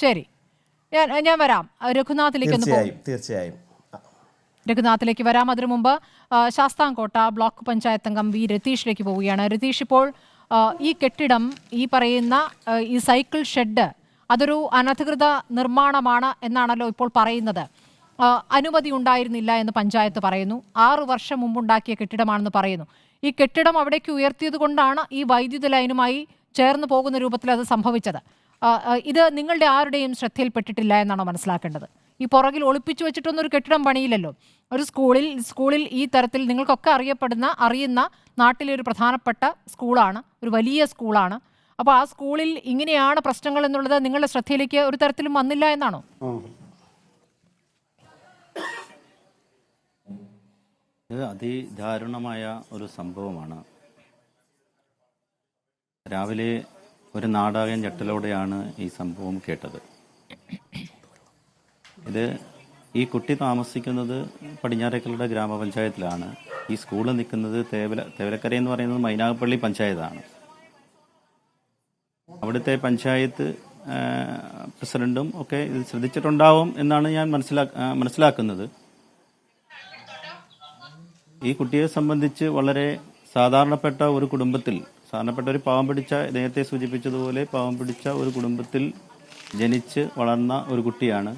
ശരി, ഞാൻ വരാം രഘുനാഥിലേക്ക്. തീർച്ചയായും രഘുനാഥിലേക്ക് വരാം. അതിനു മുമ്പ് ശാസ്താംകോട്ട ബ്ലോക്ക് പഞ്ചായത്ത് അംഗം വി രതീഷിലേക്ക് പോവുകയാണ്. രതീഷ്, ഇപ്പോൾ ഈ കെട്ടിടം, ഈ പറയുന്ന ഈ സൈക്കിൾ ഷെഡ്, അതൊരു അനധികൃത നിർമ്മാണമാണ് എന്നാണല്ലോ ഇപ്പോൾ പറയുന്നത്. അനുമതി ഉണ്ടായിരുന്നില്ല എന്ന് പഞ്ചായത്ത് പറയുന്നു. 6 വർഷം മുമ്പുണ്ടാക്കിയ കെട്ടിടമാണെന്ന് പറയുന്നു. ഈ കെട്ടിടം അവിടേക്ക് ഉയർത്തിയത് കൊണ്ടാണ് ഈ വൈദ്യുത ലൈനുമായി ചേർന്ന് പോകുന്ന രൂപത്തിൽ അത് സംഭവിച്ചത്. ഇത് നിങ്ങളുടെ ആരുടെയും ശ്രദ്ധയിൽപ്പെട്ടിട്ടില്ല എന്നാണോ മനസ്സിലാക്കേണ്ടത്? ഈ പുറകിൽ ഒളിപ്പിച്ചു വെച്ചിട്ടൊന്നും ഒരു കെട്ടിടം പണിയില്ലല്ലോ. ഒരു സ്കൂളിൽ ഈ തരത്തിൽ നിങ്ങൾക്കൊക്കെ അറിയുന്ന നാട്ടിലെ ഒരു പ്രധാനപ്പെട്ട സ്കൂളാണ്, ഒരു വലിയ സ്കൂളാണ്. അപ്പോൾ ആ സ്കൂളിൽ ഇങ്ങനെയാണ് പ്രശ്നങ്ങൾ എന്നുള്ളത് നിങ്ങളുടെ ശ്രദ്ധയിലേക്ക് ഒരു തരത്തിലും വന്നില്ല എന്നാണോ? ഇത് അതിദാരുണമായ ഒരു സംഭവമാണ്. രാവിലെ ഒരു നാടകം ഞെട്ടലോടെയാണ് ഈ സംഭവം കേട്ടത്. ഈ കുട്ടി താമസിക്കുന്നത് പടിഞ്ഞാറേക്കലയുടെ ഗ്രാമപഞ്ചായത്തിലാണ്. ഈ സ്കൂൾ നിൽക്കുന്നത് തേവലക്കര എന്ന് പറയുന്നത് മൈനാഗപ്പള്ളി പഞ്ചായത്താണ്. അവിടുത്തെ പഞ്ചായത്ത് പ്രസിഡന്റും ഒക്കെ ഇത് ശ്രദ്ധിച്ചിട്ടുണ്ടാവും എന്നാണ് ഞാൻ മനസ്സിലാക്കുന്നത്. ഈ കുട്ടിയെ സംബന്ധിച്ച് വളരെ സാധാരണപ്പെട്ട ഒരു കുടുംബത്തിൽ, സാധാരണപ്പെട്ട ഒരു പാവം പിടിച്ച, നേരത്തെ സൂചിപ്പിച്ചതുപോലെ പാവം പിടിച്ച ഒരു കുടുംബത്തിൽ ജനിച്ച് വളർന്ന ഒരു കുട്ടിയാണ്.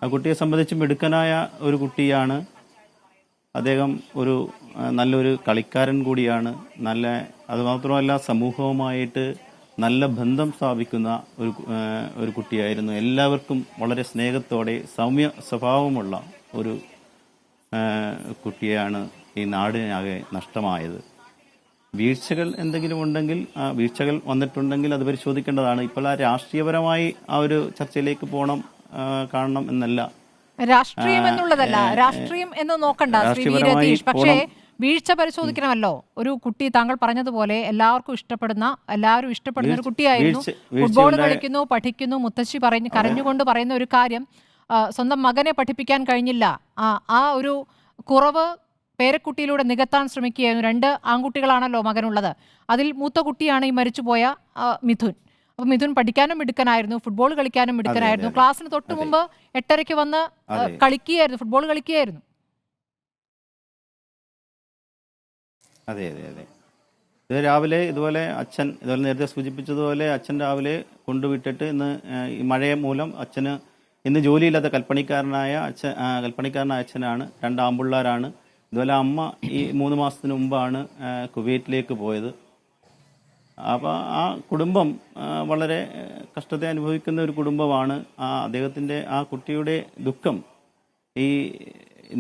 ആ കുട്ടിയെ സംബന്ധിച്ച് മിടുക്കനായ ഒരു കുട്ടിയാണ്. അദ്ദേഹം നല്ലൊരു കളിക്കാരൻ കൂടിയാണ്. അതുമാത്രമല്ല, സമൂഹവുമായിട്ട് നല്ല ബന്ധം സ്ഥാപിക്കുന്ന ഒരു കുട്ടിയായിരുന്നു. എല്ലാവർക്കും വളരെ സ്നേഹത്തോടെ സൗമ്യ സ്വഭാവമുള്ള ഒരു കുട്ടിയാണ് ഈ നാടിനാകെ നഷ്ടമായത്. വീഴ്ചകൾ എന്തെങ്കിലും ഉണ്ടെങ്കിൽ ആ വീഴ്ചകൾ വന്നിട്ടുണ്ടെങ്കിൽ അത് പരിശോധിക്കേണ്ടതാണ്. ഇപ്പോൾ ആ രാഷ്ട്രീയപരമായി ആ ഒരു ചർച്ചയിലേക്ക് കാണണം എന്നല്ല. രാഷ്ട്രീയം എന്നുള്ളതല്ല, രാഷ്ട്രീയം എന്ന് നോക്കണ്ട ശ്രീ വി. രതീഷ്. പക്ഷേ വീഴ്ച പരിശോധിക്കണമല്ലോ. ഒരു കുട്ടി താങ്കൾ പറഞ്ഞതുപോലെ എല്ലാവരും ഇഷ്ടപ്പെടുന്ന ഒരു കുട്ടിയായിരുന്നു. ഫുട്ബോൾ കളിക്കുന്നു, പഠിക്കുന്നു, മുത്തശ്ശി കരഞ്ഞുകൊണ്ട് പറയുന്ന ഒരു കാര്യം, സ്വന്തം മകനെ പഠിപ്പിക്കാൻ കഴിഞ്ഞില്ല. ആ ഒരു കുറവ് പേരക്കുട്ടിയിലൂടെ നികത്താൻ ശ്രമിക്കുകയായിരുന്നു. 2 ആൺകുട്ടികളാണല്ലോ മകനുള്ളത്. അതിൽ മൂത്ത കുട്ടിയാണ് ഈ മരിച്ചുപോയ മിഥുൻ. അപ്പൊ മിഥുൻ പഠിക്കാനും മിടുക്കനായിരുന്നു, ഫുട്ബോൾ കളിക്കാനും മിടുക്കനായിരുന്നു. ക്ലാസ്സിന് തൊട്ട് മുമ്പ് 8:30 വന്ന് കളിക്കുകയായിരുന്നു, ഫുട്ബോൾ കളിക്കുകയായിരുന്നു. അതെ. ഇത് രാവിലെ ഇതുപോലെ നേരത്തെ സൂചിപ്പിച്ചതുപോലെ അച്ഛൻ രാവിലെ കൊണ്ടുവിട്ടിട്ട് ഈ മഴയെ മൂലം അച്ഛന് ഇന്ന് ജോലിയില്ലാത്ത കൽപ്പണിക്കാരനായ അച്ഛനാണ്. 2 ആൺപിള്ളേരാണ്. ഇതുപോലെ അമ്മ ഈ 3 മാസത്തിന് മുമ്പാണ് കുവൈറ്റിലേക്ക് പോയത്. അപ്പോൾ ആ കുടുംബം വളരെ കഷ്ടത അനുഭവിക്കുന്ന ഒരു കുടുംബമാണ്. ആ കുട്ടിയുടെ ദുഃഖം ഈ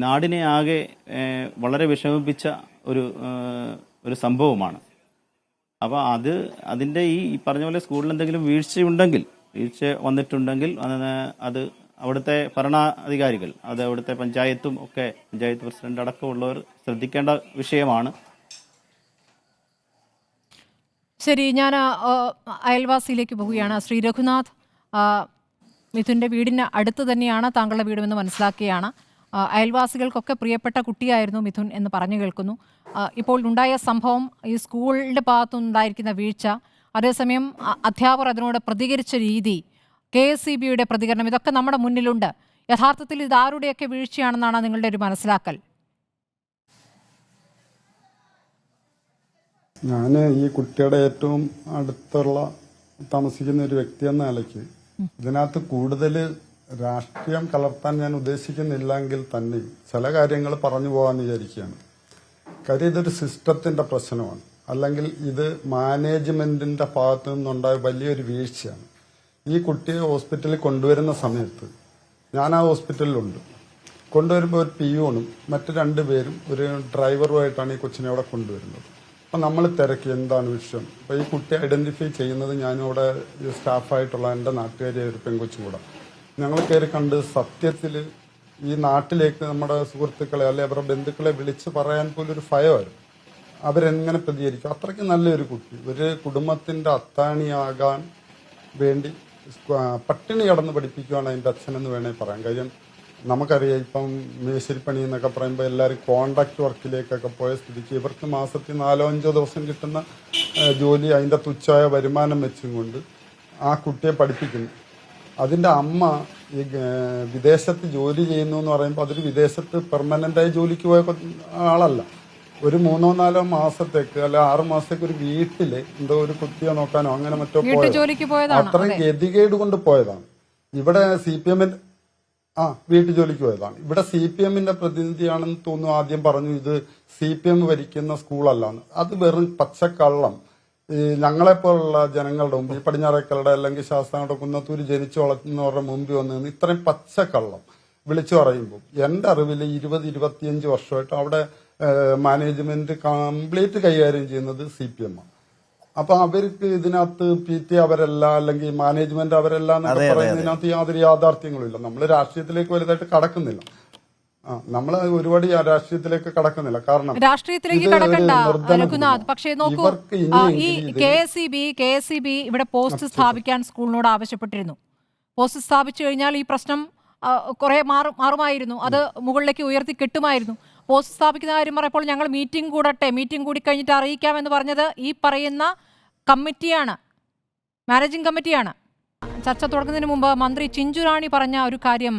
നാടിനെ ആകെ വളരെ വിഷമിപ്പിച്ച ഒരു സംഭവമാണ്. അപ്പോൾ അതിൻ്റെ ഈ പറഞ്ഞ പോലെ സ്കൂളിൽ എന്തെങ്കിലും വീഴ്ച വന്നിട്ടുണ്ടെങ്കിൽ അത് അവിടുത്തെ ഭരണാധികാരികൾ, അത് അവിടുത്തെ പഞ്ചായത്തും ഒക്കെ, പഞ്ചായത്ത് പ്രസിഡന്റ് അടക്കമുള്ളവർ ശ്രദ്ധിക്കേണ്ട വിഷയമാണ്. ശരി, ഞാൻ അയൽവാസിയിലേക്ക് പോവുകയാണ്. ശ്രീ രഘുനാഥ്, മിഥുൻ്റെ വീടിന് അടുത്ത് തന്നെയാണ് താങ്കളുടെ വീടുമെന്ന് മനസ്സിലാക്കുകയാണ്. അയൽവാസികൾക്കൊക്കെ പ്രിയപ്പെട്ട കുട്ടിയായിരുന്നു മിഥുൻ എന്ന് പറഞ്ഞു കേൾക്കുന്നു. ഇപ്പോൾ ഉണ്ടായ സംഭവം, ഈ സ്കൂളിൻ്റെ ഭാഗത്തുനിന്നുണ്ടായിരിക്കുന്ന വീഴ്ച, അതേസമയം അധ്യാപകർ അതിനോട് പ്രതികരിച്ച രീതി, KSEBയുടെ പ്രതികരണം, ഇതൊക്കെ നമ്മുടെ മുന്നിലുണ്ട്. യഥാർത്ഥത്തിൽ ഇത് ആരുടെയൊക്കെ വീഴ്ചയാണെന്നാണ് നിങ്ങളുടെ ഒരു മനസ്സിലാക്കൽ? ഞാൻ ഈ കുട്ടിയുടെ ഏറ്റവും അടുത്തുള്ള താമസിക്കുന്ന ഒരു വ്യക്തി എന്ന നിലയ്ക്ക് ഇതിനകത്ത് കൂടുതൽ രാഷ്ട്രീയം കലർത്താൻ ഞാൻ ഉദ്ദേശിക്കുന്നില്ലെങ്കിൽ തന്നെ ചില കാര്യങ്ങൾ പറഞ്ഞു പോകാമെന്ന് വിചാരിക്കുകയാണ്. കാര്യം ഇതൊരു സിസ്റ്റത്തിന്റെ പ്രശ്നമാണ്, അല്ലെങ്കിൽ ഇത് മാനേജ്മെന്റിന്റെ ഭാഗത്തു നിന്നുണ്ടായ വലിയൊരു വീഴ്ചയാണ്. ഈ കുട്ടിയെ ഹോസ്പിറ്റലിൽ കൊണ്ടുവരുന്ന സമയത്ത് ഞാൻ ആ ഹോസ്പിറ്റലിലുണ്ട്. കൊണ്ടുവരുമ്പോൾ ഒരു പിയൂണും മറ്റു 2 പേരും ഒരു ഡ്രൈവറുമായിട്ടാണ് ഈ കൊച്ചിനെ അവിടെ കൊണ്ടുവരുന്നത്. അപ്പം നമ്മൾ തിരക്കി എന്താണ് വിഷയം. അപ്പോൾ ഈ കുട്ടിയെ ഐഡന്റിഫൈ ചെയ്യുന്നത് ഞാനിവിടെ സ്റ്റാഫായിട്ടുള്ള എൻ്റെ നാട്ടുകാരിയായ ഒരു പെൺകൊച്ചും കൂടെ. ഞങ്ങൾ കയറി കണ്ട് സത്യത്തിൽ ഈ നാട്ടിലേക്ക് നമ്മുടെ സുഹൃത്തുക്കളെ അല്ലെ അവരുടെ ബന്ധുക്കളെ വിളിച്ച് പറയാൻ പോലും ഒരു ഭയമായിരുന്നു. അവരെങ്ങനെ പ്രതികരിക്കും. അത്രയ്ക്ക് നല്ലൊരു കുട്ടി, ഒരു കുടുംബത്തിൻ്റെ അത്താണിയാകാൻ വേണ്ടി പട്ടിണി കടന്ന് പഠിപ്പിക്കുകയാണ് അതിൻ്റെ അച്ഛനെന്ന് വേണേൽ പറയാം. കാര്യം നമുക്കറിയാം, ഇപ്പം മേശരിപ്പണി എന്നൊക്കെ പറയുമ്പോൾ എല്ലാവരും കോൺട്രാക്ട് വർക്കിലേക്കൊക്കെ പോയ സ്ഥിതിക്ക് ഇവർക്ക് മാസത്തിൽ 4-5 ദിവസം കിട്ടുന്ന ജോലി, അതിൻ്റെ തുച്ഛമായ വരുമാനം വെച്ചും കൊണ്ട് ആ കുട്ടിയെ പഠിപ്പിക്കുന്നു. അതിൻ്റെ അമ്മ ഈ വിദേശത്ത് ജോലി ചെയ്യുന്നു എന്ന് പറയുമ്പോൾ അതൊരു വിദേശത്ത് പെർമനൻ്റായി ജോലിക്ക് പോയ ആളല്ല. ഒരു 3-4 മാസത്തേക്ക് അല്ല 6 മാസത്തേക്ക് ഒരു വീട്ടിൽ എന്തോ ഒരു കുട്ടിയെ നോക്കാനോ അങ്ങനെ മറ്റോ പോയത്. അത്രയും ഗതികേട് കൊണ്ട് പോയതാണ്. ഇവിടെ CPM-ന്റെ വീട്ടു ജോലിക്ക് പോയതാണ്. ഇവിടെ CPM-ന്റെ പ്രതിനിധിയാണെന്ന് തോന്നുന്നു. ആദ്യം പറഞ്ഞു ഇത് CPM ഭരിക്കുന്ന സ്കൂളല്ലാന്ന്. അത് വെറും പച്ചക്കള്ളം. ഈ ഞങ്ങളെപ്പോലുള്ള ജനങ്ങളുടെ മുമ്പിൽ, പടിഞ്ഞാറേക്കളുടെ അല്ലെങ്കിൽ ശാസ്താങ്ങളുടെ കുന്നത്തൂര് ജനിച്ചു വളർത്തുന്നവരുടെ മുമ്പിൽ വന്ന് ഇത്രയും പച്ചക്കള്ളം വിളിച്ചു പറയുമ്പോൾ എൻ്റെ അറിവിൽ 20-25 വർഷമായിട്ട് അവിടെ മാനേജ്മെന്റ് കംപ്ലീറ്റ് കൈകാര്യം ചെയ്യുന്നത് CPM ആണ്. അപ്പൊ അവർക്ക് ഇതിനകത്ത് PT അവരല്ല, അല്ലെങ്കിൽ മാനേജ്മെന്റ് അവരല്ല എന്നൊക്കെ പറയുന്നതിനകത്ത് യാതൊരു യാഥാർത്ഥ്യങ്ങളും ഇല്ല. നമ്മൾ രാഷ്ട്രീയത്തിലേക്ക് വലുതായിട്ട് കടക്കുന്നില്ല. നമ്മൾ ഒരുപാട് രാഷ്ട്രീയത്തിലേക്ക് കടക്കുന്നില്ല. കാരണം രാഷ്ട്രീയത്തിലേക്ക് കടക്കണ്ട രഘുനാഥ്. പക്ഷേ നോക്കൂ, ഈ KSEB ഇവിടെ പോസ്റ്റ് സ്ഥാപിക്കാൻ സ്കൂളിനോട് ആവശ്യപ്പെട്ടിരുന്നു. പോസ്റ്റ് സ്ഥാപിച്ചു കഴിഞ്ഞാൽ ഈ പ്രശ്നം കുറെ മാറുമായിരുന്നു, അത് മുകളിലേക്ക് ഉയർത്തി കെട്ടുമായിരുന്നു. പോസ്റ്റ് സ്ഥാപിക്കുന്ന കാര്യം പറയുമ്പോൾ ഞങ്ങൾ മീറ്റിംഗ് കൂടി കഴിഞ്ഞിട്ട് അറിയിക്കാമെന്ന് പറഞ്ഞത് ഈ പറയുന്ന കമ്മിറ്റിയാണ്, മാനേജിംഗ് കമ്മിറ്റിയാണ്. ചർച്ച തുടങ്ങുന്നതിന് മുമ്പ് മന്ത്രി ചിഞ്ചുറാണി പറഞ്ഞ ഒരു കാര്യം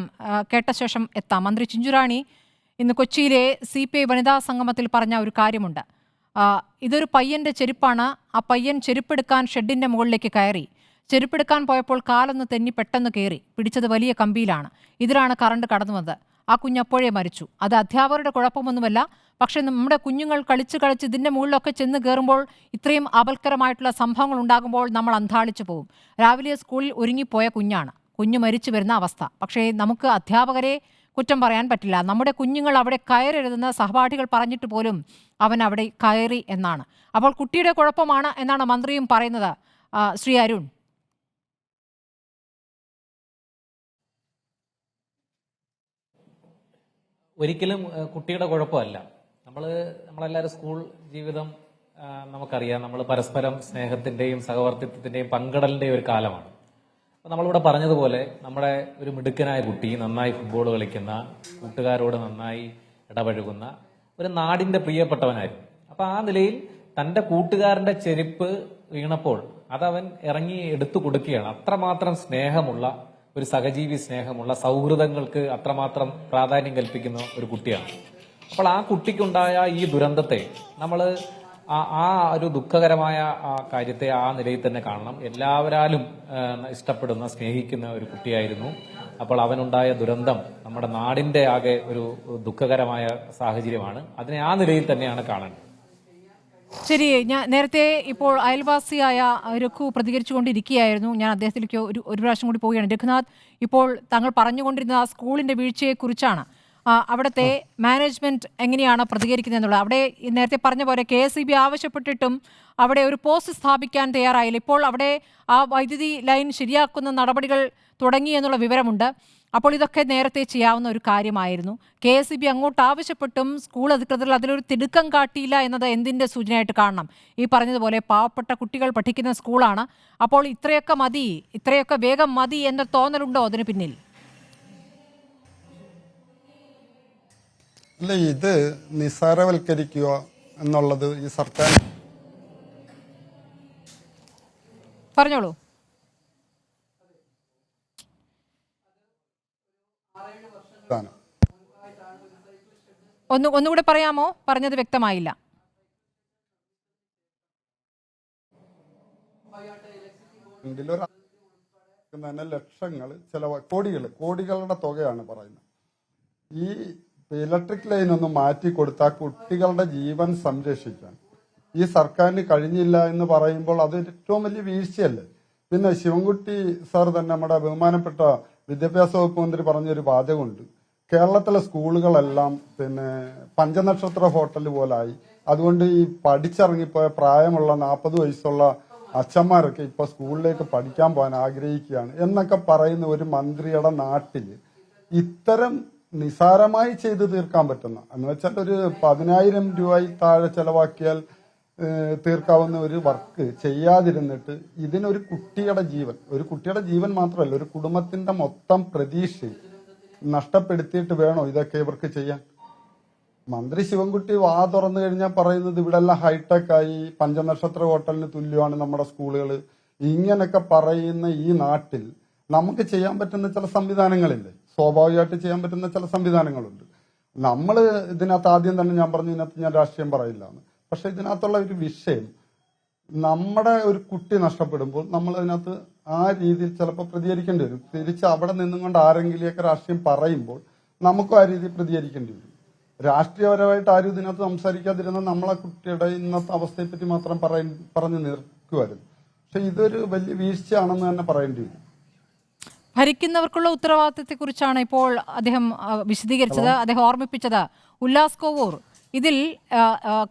കേട്ട ശേഷം എത്താം. മന്ത്രി ചിഞ്ചുറാണി ഇന്ന് കൊച്ചിയിലെ CPI വനിതാ സംഗമത്തിൽ പറഞ്ഞ ഒരു കാര്യമുണ്ട്. ഇതൊരു പയ്യൻ്റെ ചെരുപ്പാണ്. ആ പയ്യൻ ചെരുപ്പെടുക്കാൻ ഷെഡിൻ്റെ മുകളിലേക്ക് കയറി. ചെരുപ്പെടുക്കാൻ പോയപ്പോൾ കാലൊന്ന് തെന്നി പെട്ടെന്ന് കയറി. പിടിച്ചത് വലിയ കമ്പിയിലാണ്. ഇതിലാണ് കറണ്ട് കടന്നു വന്നത്. ആ കുഞ്ഞപ്പോഴേ മരിച്ചു. അത് അധ്യാപകരുടെ കുഴപ്പമൊന്നുമല്ല. പക്ഷെ നമ്മുടെ കുഞ്ഞുങ്ങൾ കളിച്ച് കളിച്ച് ഇതിൻ്റെ മുകളിലൊക്കെ ചെന്ന് കയറുമ്പോൾ ഇത്രയും അപൽക്കരമായിട്ടുള്ള സംഭവങ്ങൾ ഉണ്ടാകുമ്പോൾ നമ്മൾ അന്ധാളിച്ചു പോകും. രാവിലെ സ്കൂളിൽ ഒരുങ്ങിപ്പോയ കുഞ്ഞ് മരിച്ചു വരുന്ന അവസ്ഥ. പക്ഷേ നമുക്ക് അധ്യാപകരെ കുറ്റം പറയാൻ പറ്റില്ല. നമ്മുടെ കുഞ്ഞുങ്ങൾ അവിടെ കയറരുതെന്ന് സഹപാഠികൾ പറഞ്ഞിട്ട് പോലും അവൻ അവിടെ കയറി എന്നാണ്. അപ്പോൾ കുട്ടിയുടെ കുഴപ്പമാണ് എന്നാണ് മന്ത്രിയും പറയുന്നത്. ശ്രീ അരുൺ, ഒരിക്കലും കുട്ടിയുടെ കുഴപ്പമല്ല. നമ്മളെല്ലാവരും സ്കൂൾ ജീവിതം നമുക്കറിയാം. നമ്മൾ പരസ്പരം സ്നേഹത്തിന്റെയും സഹവർത്തിത്വത്തിന്റെയും പങ്കിടലിന്റെയും ഒരു കാലമാണ്. അപ്പോൾ നമ്മളിവിടെ പറഞ്ഞതുപോലെ നമ്മുടെ ഒരു മിടുക്കനായ കുട്ടി, നന്നായി ഫുട്ബോൾ കളിക്കുന്ന, കൂട്ടുകാരോട് നന്നായി ഇടപഴകുന്ന ഒരു നാടിന്റെ പ്രിയപ്പെട്ടവനായിരുന്നു. അപ്പോൾ ആ നിലയിൽ തന്റെ കൂട്ടുകാരന്റെ ചെരുപ്പ് വീണപ്പോൾ അതവൻ ഇറങ്ങി എടുത്തു കൊടുക്കുകയാണ്. അത്രമാത്രം സ്നേഹമുള്ള ഒരു സഹജീവി സ്നേഹമുള്ള സൗഹൃദങ്ങൾക്ക് അത്രമാത്രം പ്രാധാന്യം കൽപ്പിക്കുന്ന ഒരു കുട്ടിയാണ്. അപ്പോൾ ആ കുട്ടിക്കുണ്ടായ ഈ ദുരന്തത്തെ നമ്മൾ ആ ഒരു ദുഃഖകരമായ ആ കാര്യത്തെ ആ നിലയിൽ തന്നെ കാണണം. എല്ലാവരാലും ഇഷ്ടപ്പെടുന്ന സ്നേഹിക്കുന്ന ഒരു കുട്ടിയായിരുന്നു. അപ്പോൾ അവനുണ്ടായ ദുരന്തം നമ്മുടെ നാടിന്റെ ആകെ ഒരു ദുഃഖകരമായ സാഹചര്യമാണ്. അതിനെ ആ നിലയിൽ തന്നെയാണ് കാണേണ്ടത്. ശരി, ഞാൻ നേരത്തെ ഇപ്പോൾ അയൽവാസിയായ രഘു പ്രതികരിച്ചുകൊണ്ടിരിക്കുകയായിരുന്നു. ഞാൻ അദ്ദേഹത്തിലേക്ക് ഒരു പ്രാവശ്യം കൂടി പോവുകയാണ്. രഘുനാഥ്, ഇപ്പോൾ താങ്കൾ പറഞ്ഞുകൊണ്ടിരുന്ന ആ സ്കൂളിന്റെ വീഴ്ചയെക്കുറിച്ചാണ്. അവിടുത്തെ മാനേജ്മെന്റ് എങ്ങനെയാണ് പ്രതികരിക്കുന്നത് എന്നുള്ളത്. അവിടെ നേരത്തെ പറഞ്ഞ പോലെ KSEB ആവശ്യപ്പെട്ടിട്ടും അവിടെ ഒരു പോസ്റ്റ് സ്ഥാപിക്കാൻ തയ്യാറായില്ല. ഇപ്പോൾ അവിടെ ആ വൈദ്യുതി ലൈൻ ശരിയാക്കുന്ന നടപടികൾ തുടങ്ങി എന്നുള്ള വിവരമുണ്ട്. അപ്പോൾ ഇതൊക്കെ നേരത്തെ ചെയ്യാവുന്ന ഒരു കാര്യമായിരുന്നു. KSEB അങ്ങോട്ട് ആവശ്യപ്പെട്ടും സ്കൂൾ അധികൃതർ അതിലൊരു തിടുക്കം കാട്ടിയില്ല എന്നത് എന്തിൻ്റെ സൂചനയായിട്ട് കാണണം? ഈ പറഞ്ഞതുപോലെ പാവപ്പെട്ട കുട്ടികൾ പഠിക്കുന്ന സ്കൂളാണ്. അപ്പോൾ ഇത്രയൊക്കെ വേഗം മതി എന്ന തോന്നലുണ്ടോ അതിന് പിന്നിൽ? അല്ല, ഇത് നിസ്സാരവൽക്കരിക്കുക എന്നുള്ളത് ഈ സർക്കാർ പറഞ്ഞോളൂ. ഒന്നുകൂടെ പറയാമോ? പറഞ്ഞത് വ്യക്തമായില്ല. ലക്ഷങ്ങൾ കോടികളുടെ തുകയാണ് പറയുന്നത്. ഈ ഇലക്ട്രിക് ലൈൻ ഒന്ന് മാറ്റി കൊടുത്താൽ കുട്ടികളുടെ ജീവൻ സംരക്ഷിക്കാൻ ഈ സർക്കാരിന് കഴിഞ്ഞില്ല എന്ന് പറയുമ്പോൾ അത് ഏറ്റവും വലിയ വീഴ്ചയല്ലേ. പിന്നെ ശിവൻകുട്ടി സാർ തന്നെ, നമ്മുടെ ബഹുമാനപ്പെട്ട വിദ്യാഭ്യാസ വകുപ്പ് മന്ത്രി പറഞ്ഞൊരു വാചകമുണ്ട്. കേരളത്തിലെ സ്കൂളുകളെല്ലാം പഞ്ചനക്ഷത്ര ഹോട്ടൽ പോലായി. അതുകൊണ്ട് ഈ പഠിച്ചിറങ്ങിപ്പോയ പ്രായമുള്ള 40 വയസ്സുള്ള അച്ഛന്മാരൊക്കെ ഇപ്പൊ സ്കൂളിലേക്ക് പഠിക്കാൻ പോകാൻ ആഗ്രഹിക്കുകയാണ് എന്നൊക്കെ പറയുന്ന ഒരു മന്ത്രിയുടെ നാട്ടിൽ ഇത്തരം നിസാരമായി ചെയ്തു തീർക്കാൻ പറ്റുന്ന, എന്ന് വെച്ചാൽ ഒരു 10,000 രൂപയിൽ താഴെ ചെലവാക്കിയാൽ തീർക്കാവുന്ന ഒരു വർക്ക് ചെയ്യാതിരുന്നിട്ട് ഇതിനൊരു കുട്ടിയുടെ ജീവൻ മാത്രമല്ല, ഒരു കുടുംബത്തിന്റെ മൊത്തം പ്രതീക്ഷ നഷ്ടപ്പെടുത്തിയിട്ട് വേണോ ഇതൊക്കെ ഇവർക്ക് ചെയ്യാൻ? മന്ത്രി ശിവൻകുട്ടി വാ തുറന്നു കഴിഞ്ഞാൽ പറയുന്നത് ഇവിടെ എല്ലാം ഹൈടെക് ആയി, പഞ്ചനക്ഷത്ര ഹോട്ടലിന് തുല്യമാണ് നമ്മുടെ സ്കൂളുകൾ. ഇങ്ങനൊക്കെ പറയുന്ന ഈ നാട്ടിൽ നമുക്ക് ചെയ്യാൻ പറ്റുന്ന ചില സംവിധാനങ്ങളില്ലേ? സ്വാഭാവികമായിട്ട് ചെയ്യാൻ പറ്റുന്ന ചില സംവിധാനങ്ങളുണ്ട്. നമ്മൾ ഇതിനകത്ത് ആദ്യം തന്നെ ഞാൻ പറഞ്ഞു, ഇതിനകത്ത് ഞാൻ രാഷ്ട്രീയം പറയില്ലാന്ന്. പക്ഷെ ഇതിനകത്തുള്ള ഒരു വിഷയം, നമ്മുടെ ഒരു കുട്ടി നഷ്ടപ്പെടുമ്പോൾ നമ്മൾ അതിനകത്ത് ആ രീതിയിൽ ചിലപ്പോൾ പ്രതികരിക്കേണ്ടി വരും. തിരിച്ച് അവിടെ നിന്നും കൊണ്ട് ആരെങ്കിലുമൊക്കെ രാഷ്ട്രീയം പറയുമ്പോൾ നമുക്കും ആ രീതിയിൽ പ്രതികരിക്കേണ്ടി വരും. രാഷ്ട്രീയപരമായിട്ട് ആരും ഇതിനകത്ത് സംസാരിക്കാതിരുന്ന നമ്മളെ കുട്ടിയുടെ ഇന്നത്തെ അവസ്ഥയെപ്പറ്റി മാത്രം പറഞ്ഞു നിൽക്കുമായിരുന്നു. പക്ഷെ ഇതൊരു വലിയ വീഴ്ചയാണെന്ന് തന്നെ പറയേണ്ടി വരും. ഭരിക്കുന്നവർക്കുള്ള ഉത്തരവാദിത്തത്തെക്കുറിച്ചാണ് ഇപ്പോൾ അദ്ദേഹം വിശദീകരിച്ചത്. അദ്ദേഹം ഓർമ്മിപ്പിച്ചത് ഉല്ലാസ് കോവൂർ, ഇതിൽ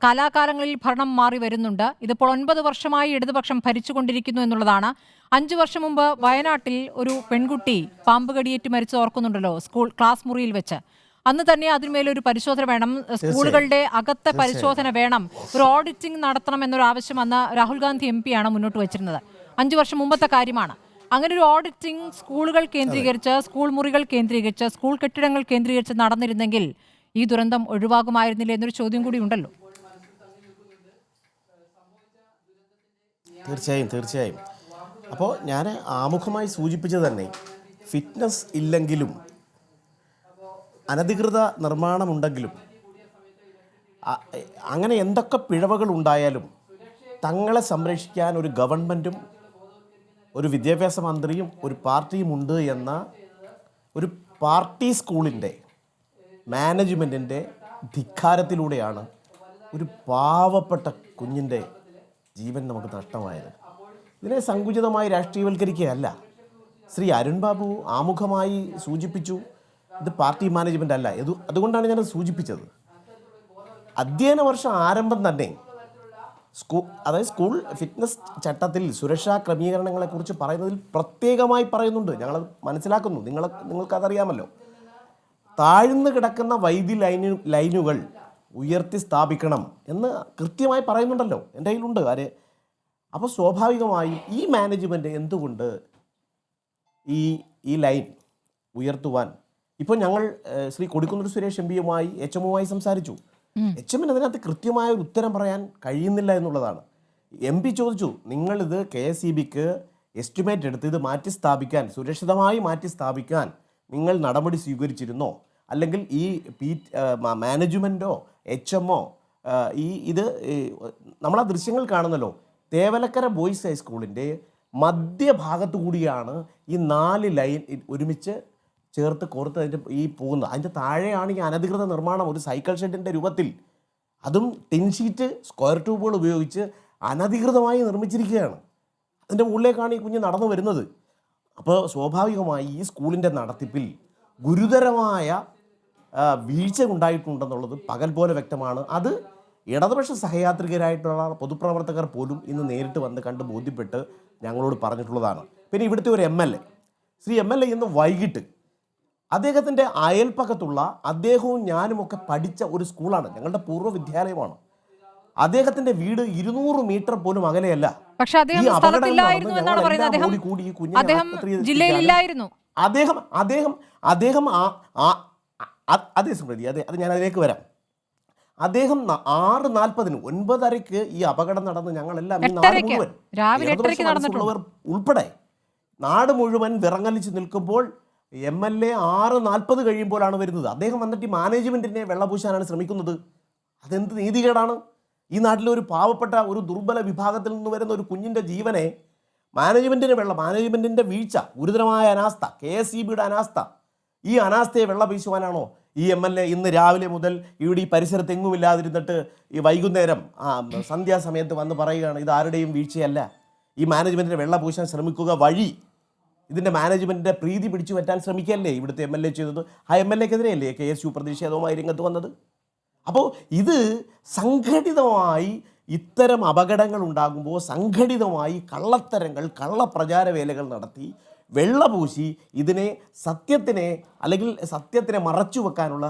കാലാകാലങ്ങളിൽ ഭരണം മാറി വരുന്നുണ്ട്. ഇതിപ്പോൾ 9 വർഷമായി ഇടതുപക്ഷം ഭരിച്ചുകൊണ്ടിരിക്കുന്നു എന്നുള്ളതാണ്. 5 വർഷം മുമ്പ് വയനാട്ടിൽ ഒരു പെൺകുട്ടി പാമ്പ് കടിയേറ്റ് മരിച്ചത് ഓർക്കുന്നുണ്ടല്ലോ, ക്ലാസ് മുറിയിൽ വെച്ച്. അന്ന് തന്നെ അതിന്മേലൊരു പരിശോധന വേണം, സ്കൂളുകളുടെ അകത്തെ പരിശോധന വേണം, ഒരു ഓഡിറ്റിംഗ് നടത്തണം എന്നൊരു ആവശ്യം അന്ന് രാഹുൽ ഗാന്ധി MP ആണ് മുന്നോട്ട് വെച്ചിരുന്നത്. 5 വർഷം മുമ്പത്തെ കാര്യമാണ്. അങ്ങനെ ഒരു ഓഡിറ്റിംഗ് സ്കൂളുകൾ കേന്ദ്രീകരിച്ച്, സ്കൂൾ മുറികൾ കേന്ദ്രീകരിച്ച്, സ്കൂൾ കെട്ടിടങ്ങൾ കേന്ദ്രീകരിച്ച് നടന്നിരുന്നെങ്കിൽ ഈ ദുരന്തം ഒഴിവാകുമായിരുന്നില്ല എന്നൊരു ചോദ്യം കൂടി ഉണ്ടല്ലോ. തീർച്ചയായും. അപ്പോൾ ഞാൻ ആമുഖമായി സൂചിപ്പിച്ചത് തന്നെ, ഫിറ്റ്നസ് ഇല്ലെങ്കിലും അനധികൃത നിർമ്മാണമുണ്ടെങ്കിലും അങ്ങനെ എന്തൊക്കെ പിഴവുകൾ ഉണ്ടായാലും തങ്ങളെ സംരക്ഷിക്കാൻ ഒരു ഗവൺമെൻറ്റും ഒരു വിദ്യാഭ്യാസ മന്ത്രിയും ഒരു പാർട്ടിയും ഉണ്ട് എന്ന ഒരു പാർട്ടി സ്കൂളിൻ്റെ മാനേജ്മെൻറ്റിൻ്റെ ധിക്കാരത്തിലൂടെയാണ് ഒരു പാവപ്പെട്ട കുഞ്ഞിൻ്റെ ജീവൻ നമുക്ക് നഷ്ടമായത്. ഇതിനെ സങ്കുചിതമായി രാഷ്ട്രീയവൽക്കരിക്കുകയല്ല. ശ്രീ അരുൺ ബാബു ആമുഖമായി സൂചിപ്പിച്ചു, ഇത് പാർട്ടി മാനേജ്മെൻ്റ് അല്ല. അതുകൊണ്ടാണ് ഞാനത് സൂചിപ്പിച്ചത്. അധ്യയന വർഷം ആരംഭം തന്നെ അതായത് സ്കൂൾ ഫിറ്റ്നസ് ചട്ടത്തിൽ സുരക്ഷാ ക്രമീകരണങ്ങളെക്കുറിച്ച് പറയുന്നതിൽ പ്രത്യേകമായി പറയുന്നുണ്ട്. ഞങ്ങളത് മനസ്സിലാക്കുന്നു, നിങ്ങൾക്കതറിയാമല്ലോ. താഴ്ന്നു കിടക്കുന്ന ലൈനുകൾ ഉയർത്തി സ്ഥാപിക്കണം എന്ന് കൃത്യമായി പറയുന്നുണ്ടല്ലോ, എൻ്റെ കയ്യിലുണ്ട് ആരെ. അപ്പോൾ സ്വാഭാവികമായും ഈ മാനേജ്മെൻറ്റ് എന്തുകൊണ്ട് ഈ ലൈൻ ഉയർത്തുവാൻ ഇപ്പോൾ ഞങ്ങൾ ശ്രീ കൊടിക്കുന്നിൽ സുരേഷ് എംപിയുമായി HMOയുമായി സംസാരിച്ചു. HMന് അതിനകത്ത് കൃത്യമായ ഒരു ഉത്തരം പറയാൻ കഴിയുന്നില്ല എന്നുള്ളതാണ്. MP ചോദിച്ചു, നിങ്ങളിത് KSEBക്ക് എസ്റ്റിമേറ്റ് എടുത്ത് ഇത് മാറ്റി സ്ഥാപിക്കാൻ, സുരക്ഷിതമായി മാറ്റി സ്ഥാപിക്കാൻ നിങ്ങൾ നടപടി സ്വീകരിച്ചിരുന്നോ? അല്ലെങ്കിൽ ഈ മാനേജ്മെൻറ്റോ HMO ഇത് നമ്മളാ ദൃശ്യങ്ങൾ കാണുന്നല്ലോ. തേവലക്കര ബോയ്സ് ഹൈസ്കൂളിൻ്റെ മധ്യഭാഗത്തു കൂടിയാണ് ഈ 4 ലൈൻ ഒരുമിച്ച് ചേർത്ത് കോർത്ത് അതിൻ്റെ പോകുന്നത്. അതിൻ്റെ താഴെയാണ് ഈ അനധികൃത നിർമ്മാണം ഒരു സൈക്കിൾ ഷെഡിൻ്റെ രൂപത്തിൽ, അതും ടിൻ ഷീറ്റ് സ്ക്വയർ ട്യൂബുകൾ ഉപയോഗിച്ച് അനധികൃതമായി നിർമ്മിച്ചിരിക്കുകയാണ്. അതിൻ്റെ മുകളിലേക്കാണ് ഈ കുഞ്ഞ് നടന്നു വരുന്നത്. അപ്പോൾ സ്വാഭാവികമായി ഈ സ്കൂളിൻ്റെ നടത്തിപ്പിൽ ഗുരുതരമായ വീഴ്ച ഉണ്ടായിട്ടുണ്ടെന്നുള്ളത് പകൽ പോലെ വ്യക്തമാണ്. അത് ഇടതുപക്ഷ സഹയാത്രികരായിട്ടുള്ള പൊതുപ്രവർത്തകർ പോലും ഇന്ന് നേരിട്ട് വന്ന് കണ്ട് ബോധ്യപ്പെട്ട് ഞങ്ങളോട് പറഞ്ഞിട്ടുള്ളതാണ്. പിന്നെ ഇവിടുത്തെ ഒരു MLA, ശ്രീ MLA ഇന്ന് വൈകിട്ട് അദ്ദേഹത്തിൻ്റെ അയൽപ്പക്കത്തുള്ള അദ്ദേഹവും ഞാനുമൊക്കെ പഠിച്ച ഒരു സ്കൂളാണ്, ഞങ്ങളുടെ പൂർവ്വ വിദ്യാലയമാണ്. അദ്ദേഹത്തിൻ്റെ വീട് 200 മീറ്റർ പോലും അകലെയല്ല. പക്ഷെ അദ്ദേഹം സ്ഥലത്തില്ലായിരുന്നു എന്നാണ് പറയുന്നത്. അദ്ദേഹം ജില്ലയിലില്ലായിരുന്നു. അതേ സ്മൃതി, അത് ഞാൻ അതിലേക്ക് വരാം. അദ്ദേഹം 6:40 9:30 ഈ അപകടം നടന്ന് ഞങ്ങളെല്ലാം ഉൾപ്പെടെ നാട് മുഴുവൻ വിറങ്ങലിച്ച് നിൽക്കുമ്പോൾ MLA 6:40 കഴിയുമ്പോഴാണ് വരുന്നത്. അദ്ദേഹം വന്നിട്ട് ഈ മാനേജ്മെൻറ്റിനെ വെള്ളപൂശാനാണ് ശ്രമിക്കുന്നത്. അതെന്ത് നീതികേടാണ്? ഈ നാട്ടിലെ ഒരു പാവപ്പെട്ട ഒരു ദുർബല വിഭാഗത്തിൽ നിന്ന് വരുന്ന ഒരു കുഞ്ഞിൻ്റെ ജീവനെ മാനേജ്മെൻറ്റിൻ്റെ വീഴ്ച, ഗുരുതരമായ അനാസ്ഥ, KSEBയുടെ അനാസ്ഥ, ഈ അനാസ്ഥയെ വെള്ളപൂശുവാനാണോ ഈ MLA ഇന്ന് രാവിലെ മുതൽ ഇവിടെ ഈ പരിസരത്ത് എങ്ങുമില്ലാതിരുന്നിട്ട് ഈ വൈകുന്നേരം സന്ധ്യാസമയത്ത് വന്ന് പറയുകയാണ് ഇത് ആരുടെയും വീഴ്ചയല്ല, ഈ മാനേജ്മെൻറ്റിനെ വെള്ളപൂശാൻ ശ്രമിക്കുക വഴി ഇതിൻ്റെ മാനേജ്മെൻറ്റിൻ്റെ പ്രീതി പിടിച്ചു പറ്റാൻ ശ്രമിക്കുകയല്ലേ ഇവിടുത്തെ MLA ചെയ്തത്? ആ MLAക്കെതിരെയല്ലേ KSU പ്രതിഷേധവുമായി രംഗത്ത് വന്നത്? അപ്പോൾ ഇത് സംഘടിതമായി ഇത്തരം അപകടങ്ങൾ ഉണ്ടാകുമ്പോൾ സംഘടിതമായി കള്ളത്തരങ്ങൾ, കള്ളപ്രചാരവേലകൾ നടത്തി വെള്ളപൂശി സത്യത്തിനെ മറച്ചു വെക്കാനുള്ള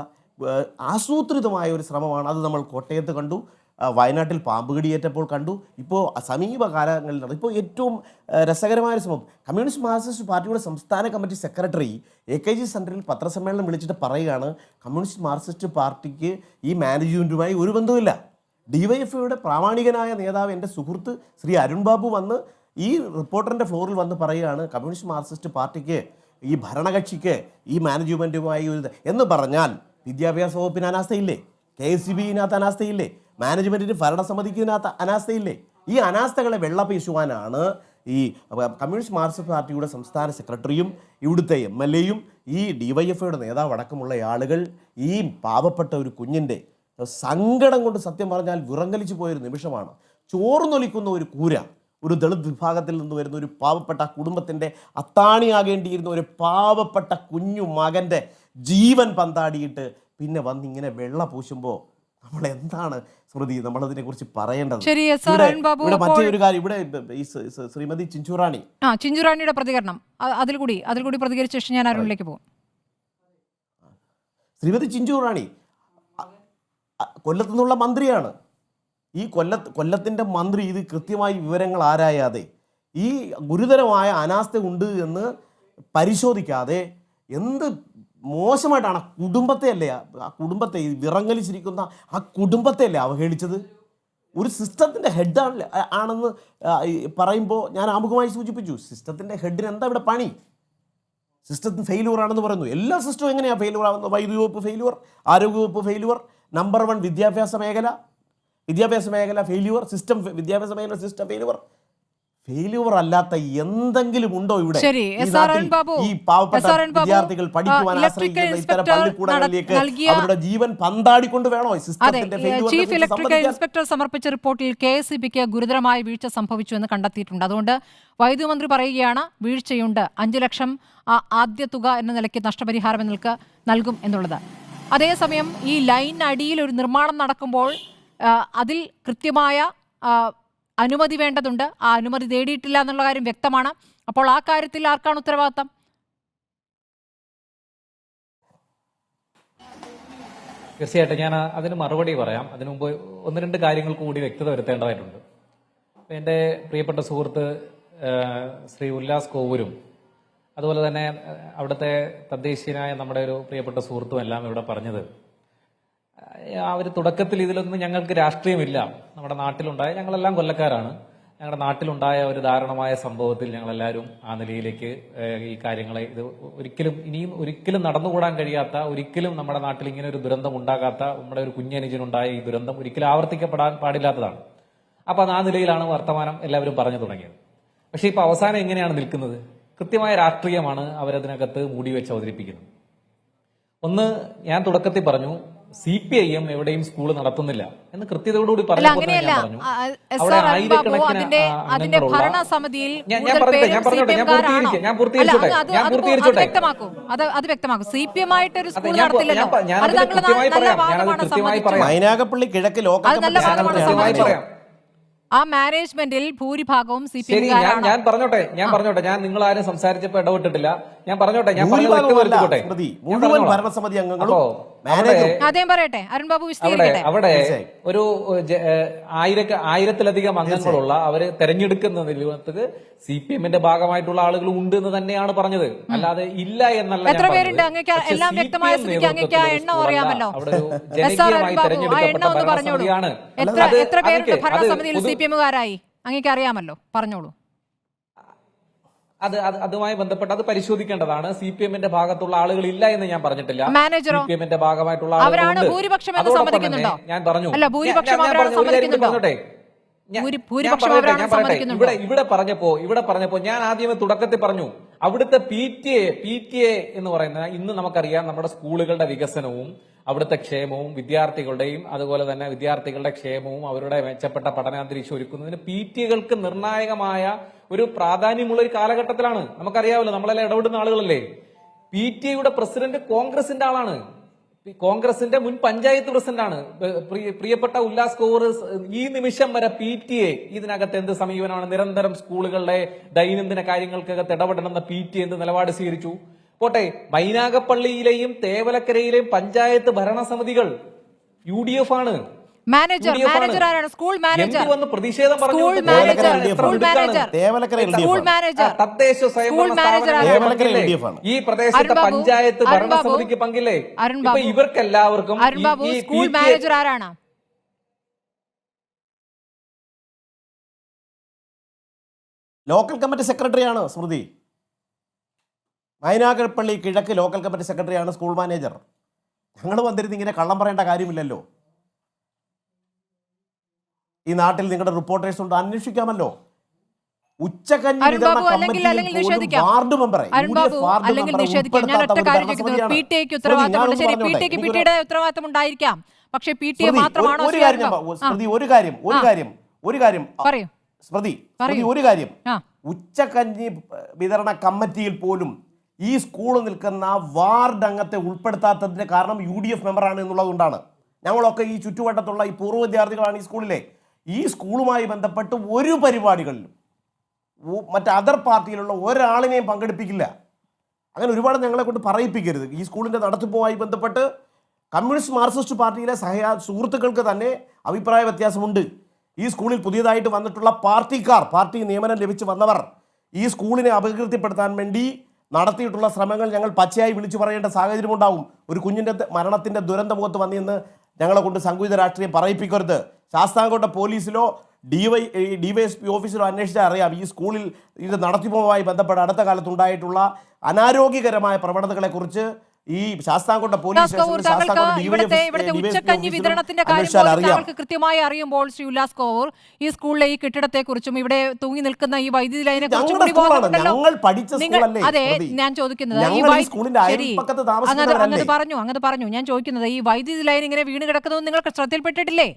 ആസൂത്രിതമായ ഒരു ശ്രമമാണ്. അത് നമ്മൾ കോട്ടയത്ത് കണ്ടു, വയനാട്ടിൽ പാമ്പ് കടിയേറ്റപ്പോൾ കണ്ടു, ഇപ്പോൾ സമീപകാലങ്ങളിൽ നടന്നു. ഇപ്പോൾ ഏറ്റവും രസകരമായ ശ്രമം, കമ്മ്യൂണിസ്റ്റ് മാർക്സിസ്റ്റ് പാർട്ടിയുടെ സംസ്ഥാന കമ്മിറ്റി സെക്രട്ടറി AKG സെൻറ്ററിൽ പത്രസമ്മേളനം വിളിച്ചിട്ട് പറയുകയാണ്, കമ്മ്യൂണിസ്റ്റ് മാർക്സിസ്റ്റ് പാർട്ടിക്ക് ഈ മാനേജ്മെൻറ്റുമായി ഒരു ബന്ധവുമില്ല. DYFIയുടെ പ്രാമാണികനായ നേതാവ് എൻ്റെ സുഹൃത്ത് ശ്രീ അരുൺ ബാബു വന്ന് ഈ റിപ്പോർട്ടറിൻ്റെ ഫ്ലോറിൽ വന്ന് പറയുകയാണ്, കമ്മ്യൂണിസ്റ്റ് മാർക്സിസ്റ്റ് പാർട്ടിക്ക് ഈ ഭരണകക്ഷിക്ക് ഈ മാനേജ്മെൻറ്റുമായി ഒരു എന്ന് പറഞ്ഞാൽ വിദ്യാഭ്യാസ വകുപ്പിന് അനാസ്ഥയില്ലേ? KSEBിനകത്ത് അനാസ്ഥയില്ലേ? മാനേജ്മെൻറ്റിന് ഭരണസമിതിക്കിനകത്ത് അനാസ്ഥയില്ലേ? ഈ അനാസ്ഥകളെ വെള്ളപൂശുവാനാണ് ഈ കമ്മ്യൂണിസ്റ്റ് മാർക്സിസ്റ്റ് പാർട്ടിയുടെ സംസ്ഥാന സെക്രട്ടറിയും ഇവിടുത്തെ MLAയും ഈ DYFIയുടെ നേതാവ് അടക്കമുള്ള ആളുകൾ ഈ പാവപ്പെട്ട ഒരു കുഞ്ഞിൻ്റെ സങ്കടം കൊണ്ട് സത്യം പറഞ്ഞാൽ വിറങ്ങലിച്ചു പോയൊരു നിമിഷമാണ്. ചോർന്നൊലിക്കുന്ന ഒരു കൂര, ഒരു ദളിത് വിഭാഗത്തിൽ നിന്ന് വരുന്ന ഒരു പാവപ്പെട്ട കുടുംബത്തിൻ്റെ അത്താണിയാകേണ്ടിയിരുന്ന ഒരു പാവപ്പെട്ട കുഞ്ഞു മകൻ്റെ ജീവൻ പന്താടിയിട്ട് പിന്നെ വന്നിങ്ങനെ വെള്ള പൂശുമ്പോൾ നമ്മൾ എന്താണ് സ്മൃതി നമ്മളതിനെക്കുറിച്ച് പറയേണ്ടത്? ഇവിടെ മറ്റൊരു കാര്യം, ഇവിടെ ശ്രീമതി ചിഞ്ചുറാണിയുടെ പ്രതികരണം അതിൽ കൂടി പ്രതികരിച്ച ശേഷം ഞാൻ അരുണിലേക്ക് പോകും. ശ്രീമതി ചിഞ്ചുറാണി കൊല്ലത്തു നിന്നുള്ള മന്ത്രിയാണ്. ഈ കൊല്ലത്തിൻ്റെ മന്ത്രി ഇത് കൃത്യമായി വിവരങ്ങൾ ആരായാതെ ഈ ഗുരുതരമായ അനാസ്ഥ ഉണ്ട് എന്ന് പരിശോധിക്കാതെ എന്ത് മോശമായിട്ടാണ് ആ കുടുംബത്തെ വിറങ്ങലിച്ചിരിക്കുന്ന ആ കുടുംബത്തെയല്ലേ അവഹേളിച്ചത്? ഒരു സിസ്റ്റത്തിൻ്റെ ഹെഡ് ആണെന്ന് പറയുമ്പോൾ ഞാൻ ആമുഖമായി സൂചിപ്പിച്ചു, സിസ്റ്റത്തിൻ്റെ ഹെഡിന് എന്താ ഇവിടെ പണി? സിസ്റ്റത്തിന് ഫെയിലുവർ ആണെന്ന് പറയുന്നു. എല്ലാ സിസ്റ്റവും എങ്ങനെയാണ് ഫെയിലുവർ ആവുന്നത്? വൈദ്യുതി വകുപ്പ് ഫെയിലുവർ, ആരോഗ്യവകുപ്പ് ഫെയിലുവർ, നമ്പർ 1 വിദ്യാഭ്യാസ മേഖല ഫെയിലുവർ, വിദ്യാഭ്യാസ മേഖല സിസ്റ്റം ഫെയിലുവർ. ഫെയില്യൂർ അല്ലാത്ത എന്തെങ്കിലും ഉണ്ടോ ഇവിടെ? ശരി, ഈ എസ് ആർ നാട്ടിൽ എൻ ബാബു, ഈ പാവപ്പെട്ട എസ് ആർ എൻ ബാബു, വിദ്യാർത്ഥികൾ പഠിക്കുവാൻ ഇലക്ട്രിക്കൽ ആശ്രയിക്കുന്ന ഇത്തരം ഇൻസ്പെക്ടർ പള്ളിക്കൂടങ്ങളിലേക്ക് നൽകിയ- അവരുടെ ജീവൻ പന്താടിക്കൊണ്ട് വേണോ അതെ, സിസ്റ്റത്തിന്റെ ചീഫ് ഇലക്ട്രിക്കൽ ഇൻസ്പെക്ടർ സമർപ്പിച്ച റിപ്പോർട്ടിൽ KSEBക്ക് ഗുരുതരമായ വീഴ്ച സംഭവിച്ചുവെന്ന് കണ്ടെത്തിയിട്ടുണ്ട്. അതുകൊണ്ട് വൈദ്യുതി മന്ത്രി പറയുകയാണ് വീഴ്ചയുണ്ട്, 5 ലക്ഷം ആദ്യ തുക എന്ന നിലയ്ക്ക് നഷ്ടപരിഹാരം നിങ്ങൾക്ക് നൽകും എന്നുള്ളത്. അതേസമയം ഈ ലൈൻ അടിയിൽ ഒരു നിർമ്മാണം നടക്കുമ്പോൾ അതിൽ കൃത്യമായ അനുമതി വേണ്ടതുണ്ട്. ആ അനുമതി തേടിയിട്ടില്ല എന്നുള്ള കാര്യം വ്യക്തമാണ്. അപ്പോൾ ആ കാര്യത്തിൽ ആർക്കാണ് ഉത്തരവാദിത്തം? തീർച്ചയായിട്ടും ഞാൻ അതിന് മറുപടി പറയാം. അതിനു മുമ്പ് 1-2 കാര്യങ്ങൾ കൂടി വ്യക്തത വരുത്തേണ്ടതായിട്ടുണ്ട്. എൻ്റെ പ്രിയപ്പെട്ട സുഹൃത്ത് ശ്രീ ഉല്ലാസ് കോവൂരും അതുപോലെ തന്നെ അവിടുത്തെ തദ്ദേശീയനായ നമ്മുടെ ഒരു പ്രിയപ്പെട്ട സുഹൃത്തും എല്ലാം ഇവിടെ പറഞ്ഞത്, അവർ തുടക്കത്തിൽ ഇതിലൊന്നും ഞങ്ങൾക്ക് രാഷ്ട്രീയമില്ല, നമ്മുടെ നാട്ടിലുണ്ടായ, ഞങ്ങളെല്ലാം കൊല്ലക്കാരാണ്, ഞങ്ങളുടെ നാട്ടിലുണ്ടായ ഒരു ദാരുണമായ സംഭവത്തിൽ ഞങ്ങളെല്ലാവരും ആ നിലയിലേക്ക് ഈ കാര്യങ്ങളെ ഇത് ഇനിയും ഒരിക്കലും നടന്നുകൂടാൻ കഴിയാത്ത, ഒരിക്കലും നമ്മുടെ നാട്ടിൽ ഇങ്ങനെ ഒരു ദുരന്തം ഉണ്ടാകാത്ത, നമ്മുടെ ഒരു കുഞ്ഞനുജനുണ്ടായ ഈ ദുരന്തം ഒരിക്കലും ആവർത്തിക്കപ്പെടാൻ പാടില്ലാത്തതാണ്. അപ്പൊ ആ നിലയിലാണ് വർത്തമാനം എല്ലാവരും പറഞ്ഞു തുടങ്ങിയത്. പക്ഷെ ഇപ്പൊ അവസാനം എങ്ങനെയാണ് നിൽക്കുന്നത്? കൃത്യമായ രാഷ്ട്രീയമാണ് അവരതിനകത്ത് മൂടിവെച്ച് അവതരിപ്പിക്കുന്നത്. ഒന്ന്, ഞാൻ തുടക്കത്തിൽ പറഞ്ഞു CPIM എവിടെയും സ്കൂൾ നടത്തുന്നില്ല എന്ന് കൃത്യതയോടുകൂടി പറഞ്ഞു. അതിന്റെ ഭരണസമിതിയിൽ ഞാൻ പൂർത്തീകരിച്ചോട്ടെ. അത് വ്യക്തമാക്കും. CPM ആയിട്ട് ഒരു സ്കൂൾ നടത്തില്ലല്ലോ. മൈനാഗപ്പള്ളി കിഴക്ക് ലോക്കൽ ആ മാനേജ്മെന്റിൽ ഭൂരിഭാഗവും CPM. ഞാൻ പറഞ്ഞോട്ടെ, ഞാൻ നിങ്ങൾ ആരും സംസാരിച്ചപ്പോ ഇടപെട്ടിട്ടില്ല. ഞാൻ പറഞ്ഞോട്ടെ, മുഴുവൻ ഭരണസമിതി അംഗങ്ങളും അദ്ദേഹം പറയട്ടെ. അരുൺ ബാബു അവിടെ ഒരു 1000-ലധികം അംഗങ്ങളുള്ള അവര് തെരഞ്ഞെടുക്കുന്നതിൽ CPM-ന്റെ ഭാഗമായിട്ടുള്ള ആളുകൾ ഉണ്ട് എന്ന് തന്നെയാണ് പറഞ്ഞത്, അല്ലാതെ ഇല്ല എന്നല്ല. എത്ര പേരുണ്ട് അങ്ങേക്ക്? എല്ലാം വ്യക്തമായ സ്ഥിതിക്ക് അങ്ങേക്ക് ആ എണ്ണം അറിയാമല്ലോ. എത്ര പേരുണ്ട് ഭരണസമിതിയിൽ CPM-കാരായി അങ്ങേക്ക് അറിയാമല്ലോ, പറഞ്ഞോളൂ. അതുമായി ബന്ധപ്പെട്ട് അത് പരിശോധിക്കേണ്ടതാണ്. CPM-ന്റെ ഭാഗത്തുള്ള ആളുകൾ ഇല്ല എന്ന് ഞാൻ പറഞ്ഞിട്ടില്ല. മാനേജറോ? CPM-ന്റെ ഭാഗമായിട്ടുള്ള അവരാണ് ഭൂരിപക്ഷം എന്ന് സമ്മതിക്കുന്നുണ്ടോ? ഞാൻ പറഞ്ഞു. അല്ല, ഭൂരിപക്ഷം അവരാണ് സമ്മതിക്കുന്നുണ്ടോ? ഇവിടെ പറഞ്ഞപ്പോ ഞാൻ ആദ്യമേ തുടക്കത്തിൽ പറഞ്ഞു, അവിടുത്തെ PTA എന്ന് പറയുന്ന, ഇന്ന് നമുക്കറിയാം നമ്മുടെ സ്കൂളുകളുടെ വികസനവും അവിടുത്തെ ക്ഷേമവും വിദ്യാർത്ഥികളുടെയും അതുപോലെ തന്നെ വിദ്യാർത്ഥികളുടെ ക്ഷേമവും അവരുടെ മെച്ചപ്പെട്ട പഠനാന്തരീക്ഷം ഒരുക്കുന്നതിന് PTA-കൾക്ക് നിർണായകമായ ഒരു പ്രാധാന്യമുള്ള ഒരു കാലഘട്ടത്തിലാണ്. നമുക്കറിയാമല്ലോ, നമ്മളെല്ലാം ഇടപെടുന്ന ആളുകളല്ലേ. PTA-യുടെ പ്രസിഡന്റ് കോൺഗ്രസിന്റെ ആളാണ്, കോൺഗ്രസിന്റെ മുൻ പഞ്ചായത്ത് പ്രസിഡന്റാണ് പ്രിയപ്പെട്ട ഉല്ലാസ് കോവൂർ. ഈ നിമിഷം വരെ PTA ഇതിനകത്ത് എന്ത് സമീപനമാണ്? നിരന്തരം സ്കൂളുകളുടെ ദൈനംദിന കാര്യങ്ങൾക്കകത്ത് ഇടപെടണമെന്ന PTA എന്ത് നിലപാട് സ്വീകരിച്ചു? പോട്ടെ, മൈനാഗപ്പള്ളിയിലെയും തേവലക്കരയിലെയും പഞ്ചായത്ത് ഭരണസമിതികൾ UDF ആണ്. പ്രതിഷേധം പറഞ്ഞു. ഈ പ്രദേശത്തെ പഞ്ചായത്ത് ഭരണസമിതിക്ക് പങ്കില്ലേ? ഇപ്പൊ ഇവർക്കെല്ലാവർക്കും സ്കൂൾ മാനേജർ ആരാണ്? ലോക്കൽ കമ്മിറ്റി സെക്രട്ടറിയാണ് സ്മൃതി. മൈനാഗപ്പള്ളി കിഴക്ക് ലോക്കൽ കമ്മിറ്റി സെക്രട്ടറിയാണ് സ്കൂൾ മാനേജർ. ഞങ്ങൾ വന്നിരുന്ന് ഇങ്ങനെ കള്ളം പറയേണ്ട കാര്യമില്ലല്ലോ. ഈ നാട്ടിൽ നിങ്ങളുടെ റിപ്പോർട്ടേഴ്സ് ഉണ്ട്, അന്വേഷിക്കാമല്ലോ. ഉച്ചകഞ്ഞി വാർഡ് മെമ്പറെ ഉത്തരവാദിത്തം ഉണ്ടായിരിക്കാം, പക്ഷേ PTA മാത്രമാണോ? ഒരു കാര്യം, ഉച്ചകഞ്ഞി വിതരണ കമ്മിറ്റിയിൽ പോലും ഈ സ്കൂൾ നിൽക്കുന്ന വാർഡ് അംഗത്തെ ഉൾപ്പെടുത്താത്തതിന്റെ കാരണം UDF മെമ്പറാണ് എന്നുള്ളതുകൊണ്ടാണ്. ഞങ്ങളൊക്കെ ഈ ചുറ്റുവട്ടത്തുള്ള ഈ പൂർവ്വ വിദ്യാർത്ഥികളാണ് ഈ സ്കൂളിലെ. ഈ സ്കൂളുമായി ബന്ധപ്പെട്ട് ഒരു പരിപാടികളിലും മറ്റ് അതർ പാർട്ടിയിലുള്ള ഒരാളിനെയും പങ്കെടുപ്പിക്കില്ല. അങ്ങനെ ഒരുപാട് ഞങ്ങളെ കൊണ്ട് പറയിപ്പിക്കരുത്. ഈ സ്കൂളിൻ്റെ നടത്തിപ്പുമായി ബന്ധപ്പെട്ട് കമ്മ്യൂണിസ്റ്റ് മാർക്സിസ്റ്റ് പാർട്ടിയിലെ സുഹൃത്തുക്കൾക്ക് തന്നെ അഭിപ്രായ വ്യത്യാസമുണ്ട്. ഈ സ്കൂളിൽ പുതിയതായിട്ട് വന്നിട്ടുള്ള പാർട്ടി നിയമനം ലഭിച്ച് വന്നവർ ഈ സ്കൂളിനെ അപകീർത്തിപ്പെടുത്താൻ വേണ്ടി നടത്തിയിട്ടുള്ള ശ്രമങ്ങൾ ഞങ്ങൾ പച്ചയായി വിളിച്ചു പറയേണ്ട സാഹചര്യമുണ്ടാവും. ഒരു കുഞ്ഞിൻ്റെ മരണത്തിൻ്റെ ദുരന്തമുഖത്ത് വന്നിന്ന് ഞങ്ങളെ കൊണ്ട് സംഘടിത രാഷ്ട്രീയം പറയിപ്പിക്കരുത്. ശാസ്താംകോട്ട പോലീസിലോ DYSP ഓഫീസിലോ അന്വേഷിച്ചാൽ അറിയാം ഈ സ്കൂളിൽ ഇത് നടത്തിപ്പുമായി ബന്ധപ്പെട്ട് അടുത്ത കാലത്തുണ്ടായിട്ടുള്ള അനാരോഗ്യകരമായ പ്രവണതകളെക്കുറിച്ച് ഈ ശാസ്താംകോട്ട പോലീസ് ഉല്ലാസ് കൗർ, സ്റ്റേഷനിൽ താങ്കൾക്ക് ശാസ്താംകോട്ട ഇവിടുത്തെ ഉച്ചക്കഞ്ഞി വിതരണത്തിന്റെ കാര്യം പോലും അറിയാം. താങ്കൾക്ക് കൃത്യമായി അറിയുമ്പോൾ ശ്രീ ഉല്ലാസ് കൗർ, ഈ സ്കൂളിലെ ഈ കെട്ടിടത്തെക്കുറിച്ചും ഇവിടെ തൂങ്ങി നിൽക്കുന്ന ഈ വൈദ്യുതി ലൈനെ കുറിച്ചും ഞങ്ങളുടെ കൂടി സ്കൂളാണ്, ബോധമുണ്ടല്ലോ. ഞങ്ങൾ പഠിച്ച സ്കൂളല്ലേ അതെ, സ്മൃതി. ഞാൻ ചോദിക്കുന്നത് ഈ ഞങ്ങൾ ഈ സ്കൂളിന്റെ ശരി, അയൽപക്കത്ത് താമസിക്കുന്നവരല്ലേ? അങ്ങത് പറഞ്ഞു. ഞാൻ ചോദിക്കുന്നത് ഈ വൈദ്യുതി ലൈൻ ഇങ്ങനെ വീണ് കിടക്കുന്നത് നിങ്ങൾക്ക് ശ്രദ്ധയിൽപ്പെട്ടിട്ടില്ലേ?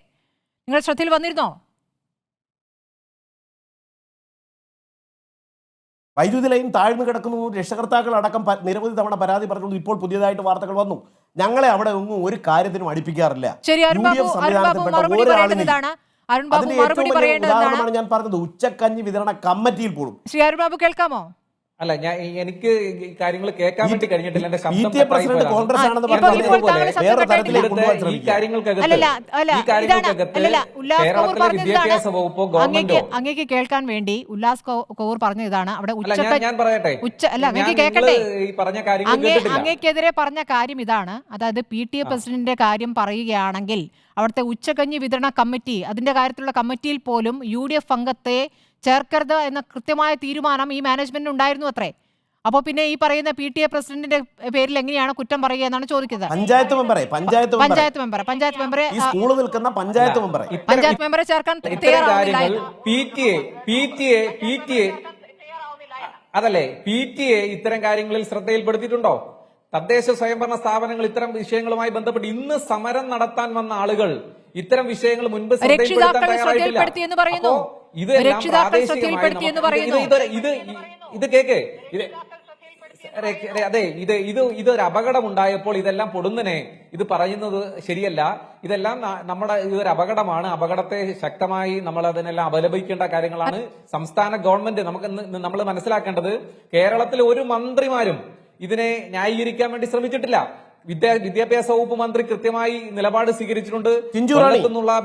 നിങ്ങൾ ശ്രദ്ധയിൽ വന്നിരുന്നോ? വൈദ്യുതി ലൈൻ താഴ്ന്നു കിടക്കുന്നു, രക്ഷകർത്താക്കൾ അടക്കം നിരവധി തവണ പരാതി പറഞ്ഞു. ഇപ്പോൾ പുതിയതായിട്ട് വാർത്തകൾ വന്നു. ഞങ്ങളെ അവിടെ ഒന്നും ഒരു കാര്യത്തിനും അടുപ്പിക്കാറില്ല. ശരി, അരുൺ ബാബു മറുപടി പറയേണ്ടത് ഇതാണ്. അരുൺ ബാബു മറുപടി പറയേണ്ടത് ഉദാഹരണമാണ് ഞാൻ പറഞ്ഞത്. ഉച്ചക്കഞ്ഞി വിതരണ കമ്മിറ്റിയിൽ പോലും ശ്രീ അരുൺ ബാബു കേൾക്കാമോ? അല്ല, എനിക്ക് ഈ കാര്യങ്ങൾ കേൾക്കാൻ വേണ്ടി കഴിഞ്ഞിട്ടില്ല. എന്റെ ശബ്ദം PTA പ്രസിഡന്റ് കോൺഗ്രസ് ആണെന്ന് പറഞ്ഞാൽ വേറെ തരത്തിലേക്ക് കൊണ്ടുപോകാൻ ഈ ശ്രമിക്കുക. കാര്യങ്ങൾക്കകത്ത് കേരളത്തിലെ വിദ്യാഭ്യാസ വകുപ്പോ ഗവൺമെന്റോ അങ്ങേക്ക് കേൾക്കാൻ വേണ്ടി ഉല്ലാസ് കൗർ പറഞ്ഞ ഇതാണ്. അവിടെ ഞാൻ പറയട്ടെ, അങ്ങേക്ക് കേൾക്കട്ടെ. ഈ പറഞ്ഞ കാര്യങ്ങൾ കേട്ടിട്ടില്ല. അങ്ങേക്കെതിരെ പറഞ്ഞ കാര്യം ഇതാണ്. അതായത് PTA പ്രസിഡന്റിന്റെ കാര്യം പറയുകയാണെങ്കിൽ അവിടുത്തെ ഉച്ചകഞ്ഞി വിതരണ കമ്മിറ്റി, അതിന്റെ കാര്യത്തിലുള്ള കമ്മിറ്റിയിൽ പോലും UDF അംഗത്തെ ചേർക്കരുത് എന്ന കൃത്യമായ തീരുമാനം ഈ മാനേജ്മെന്റിന് ഉണ്ടായിരുന്നു അത്രേ. അപ്പോൾ പിന്നെ ഈ പറയുന്ന PTA പ്രസിഡന്റിന്റെ പേരിൽ എങ്ങനെയാണ് കുറ്റം പറയുക എന്നാണ് ചോദിക്കുന്നത്. പഞ്ചായത്ത് മെമ്പറെ ഈ സ്കൂൾ നിൽക്കുന്ന പഞ്ചായത്ത് മെമ്പറെ ചേർക്കാൻ അതല്ലേ PTA ഇത്തരം കാര്യങ്ങളിൽ ശ്രദ്ധയിൽപ്പെടുത്തിയിട്ടുണ്ടോ? തദ്ദേശ സ്വയംഭരണ സ്ഥാപനങ്ങൾ ഇത്തരം വിഷയങ്ങളുമായി ബന്ധപ്പെട്ട് ഇന്ന് സമരം നടത്താൻ വന്ന ആളുകൾ ഇത്തരം വിഷയങ്ങൾ മുൻപ് രക്ഷിതാക്കൾ ശ്രദ്ധയിൽപ്പെടുത്തിയെന്ന് പറയുന്നു. ഇത് കേക്ക് അതെ, ഇതൊരു അപകടം ഉണ്ടായപ്പോൾ ഇതെല്ലാം പൊടുന്നനെ ഇത് പറയുന്നത് ശരിയല്ല. ഇതെല്ലാം ഇതൊരു അപകടമാണ്. അപകടത്തെ ശക്തമായി നമ്മൾ അതിനെല്ലാം അപലപിക്കേണ്ട കാര്യങ്ങളാണ്. സംസ്ഥാന ഗവൺമെന്റ് നമ്മൾ മനസ്സിലാക്കേണ്ടത്, കേരളത്തിലെ ഒരു മന്ത്രിമാരും ഇതിനെ ന്യായീകരിക്കാൻ വേണ്ടി ശ്രമിച്ചിട്ടില്ല. വിദ്യാഭ്യാസ വകുപ്പ് മന്ത്രി കൃത്യമായി നിലപാട് സ്വീകരിച്ചിട്ടുണ്ട്.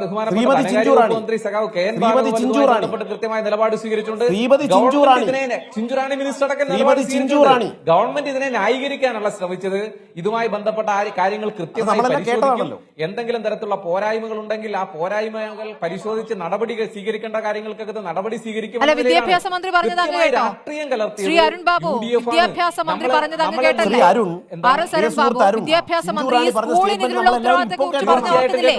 ബഹുമാനപ്പെട്ട മന്ത്രി സഖാവ് KN ബാലഗോപാൽ കൃത്യമായ നിലപാട് സ്വീകരിച്ചിട്ടുണ്ട്. ചിഞ്ചുറാണി മിനിസ്റ്റർ അടക്കം നിലപാട് സ്വീകരിച്ചിട്ടുണ്ട്. ഗവൺമെന്റ് ഇതിനെ ന്യായീകരിക്കാനല്ല ശ്രമിച്ചത്. ഇതുമായി ബന്ധപ്പെട്ട കാര്യങ്ങൾ കൃത്യമായി പരിശോധിക്കും. എന്തെങ്കിലും തരത്തിലുള്ള പോരായ്മകൾ ഉണ്ടെങ്കിൽ ആ പോരായ്മകൾ പരിശോധിച്ച് നടപടികൾ സ്വീകരിക്കേണ്ട കാര്യങ്ങൾക്കകത്ത് നടപടി സ്വീകരിക്കും. വിദ്യാഭ്യാസ മന്ത്രി പറഞ്ഞത് രാഷ്ട്രീയം കലർത്തി വിദ്യാഭ്യാസ മന്ത്രി പറഞ്ഞത് അങ്ങ് കേട്ടല്ലേ? വിദ്യാഭ്യാസ മന്ത്രി സ്കൂളിന് ഇതിനുള്ള ഉത്തരവാദിത്തത്തെക്കുറിച്ച് പറഞ്ഞു കൊടുക്കുന്നില്ലേ?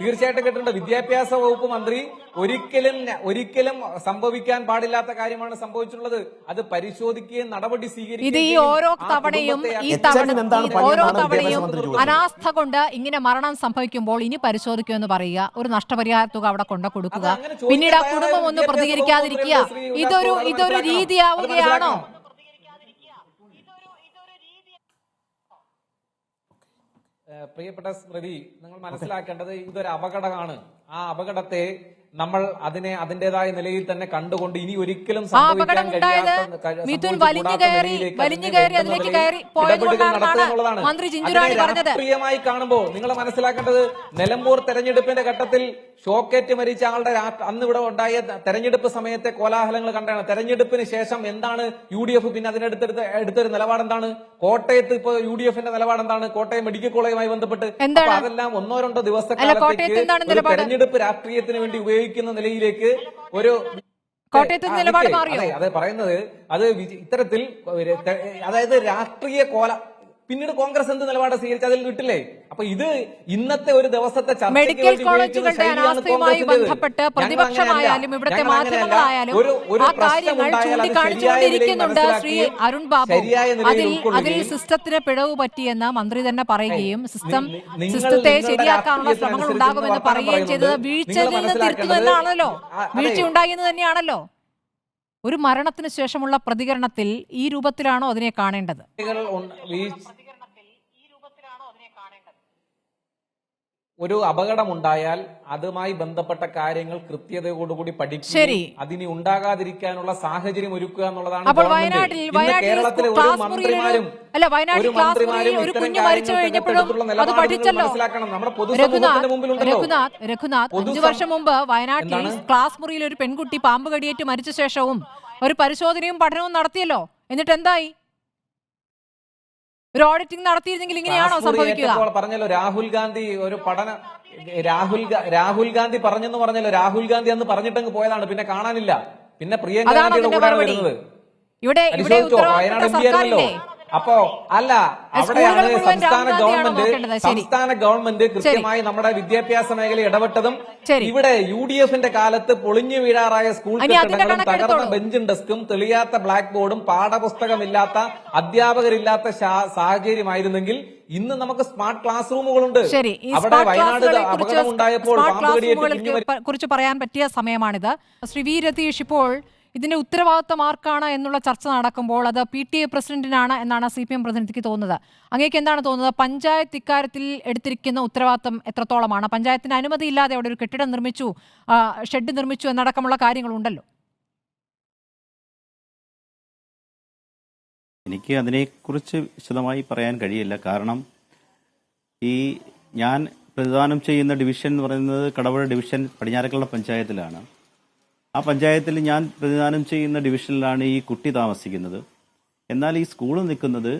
തീർച്ചയായിട്ടും കേട്ടിട്ടുണ്ട്. വിദ്യാഭ്യാസ വകുപ്പ് മന്ത്രി ഒരിക്കലും സംഭവിക്കാൻ പാടില്ലാത്ത കാര്യമാണ് സംഭവിച്ചിട്ടുള്ളത്. അത് പരിശോധിക്കുകയും നടപടി സ്വീകരിക്കുകയും ഇത് ഈ ഓരോ തവണയും അനാസ്ഥ കൊണ്ട് ഇങ്ങനെ മരണം സംഭവിക്കുമ്പോൾ ഇനി പരിശോധിക്കുമെന്ന് പറയുക, ഒരു നഷ്ടപരിഹാര തുക അവിടെ കൊണ്ട് കൊടുക്കുക, പിന്നീട് ആ കുടുംബം ഒന്ന് പ്രതികരിക്കാതിരിക്കുക. ഇതൊരു രീതിയാവുകയാണോ? പ്രിയപ്പെട്ട സ്മൃതി, നിങ്ങൾ മനസ്സിലാക്കേണ്ടത് ഇതൊരു അപകടമാണ്. ആ അപകടത്തെ നമ്മൾ അതിന്റേതായ നിലയിൽ തന്നെ കണ്ടുകൊണ്ട് ഇനി ഒരിക്കലും സംഭവിക്കാൻ രാഷ്ട്രീയമായി കാണുമ്പോൾ നിങ്ങൾ മനസ്സിലാക്കേണ്ടത്, നിലമ്പൂർ തെരഞ്ഞെടുപ്പിന്റെ ഘട്ടത്തിൽ ഷോക്കേറ്റ് മരിച്ച ആളുടെ അന്ന് ഇവിടെ ഉണ്ടായ തെരഞ്ഞെടുപ്പ് സമയത്തെ കോലാഹലങ്ങൾ കണ്ടാണ്. തെരഞ്ഞെടുപ്പിന് ശേഷം എന്താണ് UDF പിന്നെ എടുത്തൊരു നിലപാട് എന്താണ്? കോട്ടയത്ത് ഇപ്പൊ UDFന്റെ നിലപാട് എന്താണ്? കോട്ടയം മെഡിക്കൽ കോളേജുമായി ബന്ധപ്പെട്ട് അതെല്ലാം 1-2 ദിവസക്കാലത്തേക്ക് തെരഞ്ഞെടുപ്പ് രാഷ്ട്രീയത്തിന് വേണ്ടി ഉപയോഗിക്കുന്ന നിലയിലേക്ക് ഒരു അതെ പറയുന്നത്. അത് ഇത്തരത്തിൽ അതായത് രാഷ്ട്രീയ പിന്നീട് കോൺഗ്രസ് എന്ത് നിലപാട് സ്വീകരിച്ച് അതിൽ വിട്ടില്ലേ? അപ്പൊ ഇത് ഇന്നത്തെ ഒരു ദിവസത്തെ മെഡിക്കൽ കോളേജുകളുടെ അനാസ്ഥയുമായി ബന്ധപ്പെട്ട് പ്രതിപക്ഷമായാലും ഇവിടുത്തെ മാധ്യമങ്ങളായാലും ആ കാര്യങ്ങൾ ചൂണ്ടിക്കാണിച്ചുകൊണ്ടിരിക്കുന്നുണ്ട്. ശ്രീ അരുൺ ബാബു, അതിൽ സിസ്റ്റത്തിന് പിഴവ് പറ്റിയെന്ന് മന്ത്രി തന്നെ പറയുകയും സിസ്റ്റത്തെ ശരിയാക്കാനുള്ള ശ്രമങ്ങൾ ഉണ്ടാകുമെന്ന് പറയുകയും ചെയ്തത് വീഴ്ചയിൽ നിന്ന് തിരുത്തുന്നു എന്നാണല്ലോ, വീഴ്ച ഉണ്ടായെന്ന് തന്നെയാണല്ലോ. ഒരു മരണത്തിന് ശേഷമുള്ള പ്രതികരണത്തിൽ ഈ രൂപത്തിലാണോ അതിനെ കാണേണ്ടത്? ഒരു അപകടമുണ്ടായാൽ അതുമായി ബന്ധപ്പെട്ട കാര്യങ്ങൾ കൃത്യതയോടുകൂടി പഠിക്കുകയും അതിനി ഉണ്ടാകാതിരിക്കാനുള്ള സാഹചര്യം ഒരുക്കുക എന്നുള്ളതാണ്. അപ്പോൾ കേരളത്തിലെ ഒരു മന്ത്രിമാരും ഒരു കുഞ്ഞു മരിച്ചു കഴിഞ്ഞപ്പോഴും അത് പഠിച്ചല്ലോ. രഘുനാഥ് 5 വർഷം മുമ്പ് വയനാട്ടിൽ ക്ലാസ് മുറിയിൽ ഒരു പെൺകുട്ടി പാമ്പ് കടിയേറ്റ് മരിച്ച ശേഷവും ഒരു പരിശോധനയും പഠനവും നടത്തിയല്ലോ. എന്നിട്ട് എന്തായി? ഒരു ഓഡിറ്റിംഗ് നടത്തിയിരുന്നെങ്കിൽ ഇങ്ങനെയാണോ സംഭവിക്കുക? പറഞ്ഞല്ലോ രാഹുൽ ഗാന്ധി ഒരു പഠന രാഹുൽ ഗാന്ധി പറഞ്ഞെന്ന് പറഞ്ഞല്ലോ. രാഹുൽ ഗാന്ധി അന്ന് പറഞ്ഞിട്ടങ്ങ് പോയതാണ്, പിന്നെ കാണാനില്ല. പിന്നെ പ്രിയങ്ക ഗാന്ധിയുടെ കൂടെയാണ് വരുന്നത്. ഇവിടെ അപ്പോ അല്ല, സ്കൂളുകൾ അവിടെയാണ് മുഴുവൻ രാഹുൽ ഗാന്ധിയാണോ നോക്കേണ്ടത്? ശരി. സംസ്ഥാന ഗവൺമെന്റ് കൃത്യമായി നമ്മുടെ വിദ്യാഭ്യാസ മേഖല ഇടപെട്ടതും ശരി. ഇവിടെ UDFന്റെ കാലത്ത് പൊളിഞ്ഞു വീഴാറായ സ്കൂൾ ഇനി അതിന്റെ കെട്ടിടങ്ങളും തകർന്ന കണക്കെടുത്തോളൂ. ബെഞ്ചും ഡെസ്കും തെളിയാത്ത ബ്ലാക്ക് ബോർഡും പാഠപുസ്തകമില്ലാത്ത അധ്യാപകരില്ലാത്ത സാഹചര്യമായിരുന്നെങ്കിൽ ഇന്ന് നമുക്ക് സ്മാർട്ട് ക്ലാസ് റൂമുകളുണ്ട്. ശരി, ഈ അവിടെ സ്മാർട്ട് വയനാട് ക്ലാസുകളെ അപകടം ഉണ്ടായപ്പോൾ സ്മാർട്ട് ക്ലാസ് പാമ്പുകടിയേറ്റ് റൂമുകളെ കുറിച്ച് പറയാൻ പറ്റിയ സമയമാണിത്. ശ്രീ വി രതീഷ്, ഇപ്പോൾ ഇതിന്റെ ഉത്തരവാദിത്തം ആർക്കാണ് എന്നുള്ള ചർച്ച നടക്കുമ്പോൾ അത് PTA പ്രസിഡന്റിനാണ് എന്നാണ് CPM പ്രതിനിധിക്ക് തോന്നുന്നത്. അങ്ങേക്ക് എന്താണ് തോന്നുന്നത്? പഞ്ചായത്ത് ഇക്കാര്യത്തിൽ എടുത്തിരിക്കുന്ന ഉത്തരവാദിത്തം എത്രത്തോളമാണ്? പഞ്ചായത്തിന് അനുമതിയില്ലാതെ അവിടെ ഒരു കെട്ടിടം നിർമ്മിച്ചു, ഷെഡ് നിർമ്മിച്ചു എന്നടക്കമുള്ള കാര്യങ്ങളുണ്ടല്ലോ. എനിക്ക് അതിനെക്കുറിച്ച് വിശദമായി പറയാൻ കഴിയില്ല. കാരണം ഞാൻ പ്രതിദാനം ചെയ്യുന്ന ഡിവിഷൻ എന്ന് പറയുന്നത് കടവഴ ഡിവിഷൻ പടിഞ്ഞാറേക്കള്ള പഞ്ചായത്തിലാണ്. ആ പഞ്ചായത്തിൽ ഞാൻ പ്രതിദാനം ചെയ്യുന്ന ഡിവിഷനിലാണ് ഈ കുട്ടി താമസിക്കുന്നത്. എന്നാൽ ഈ സ്കൂൾ നിൽക്കുന്നത്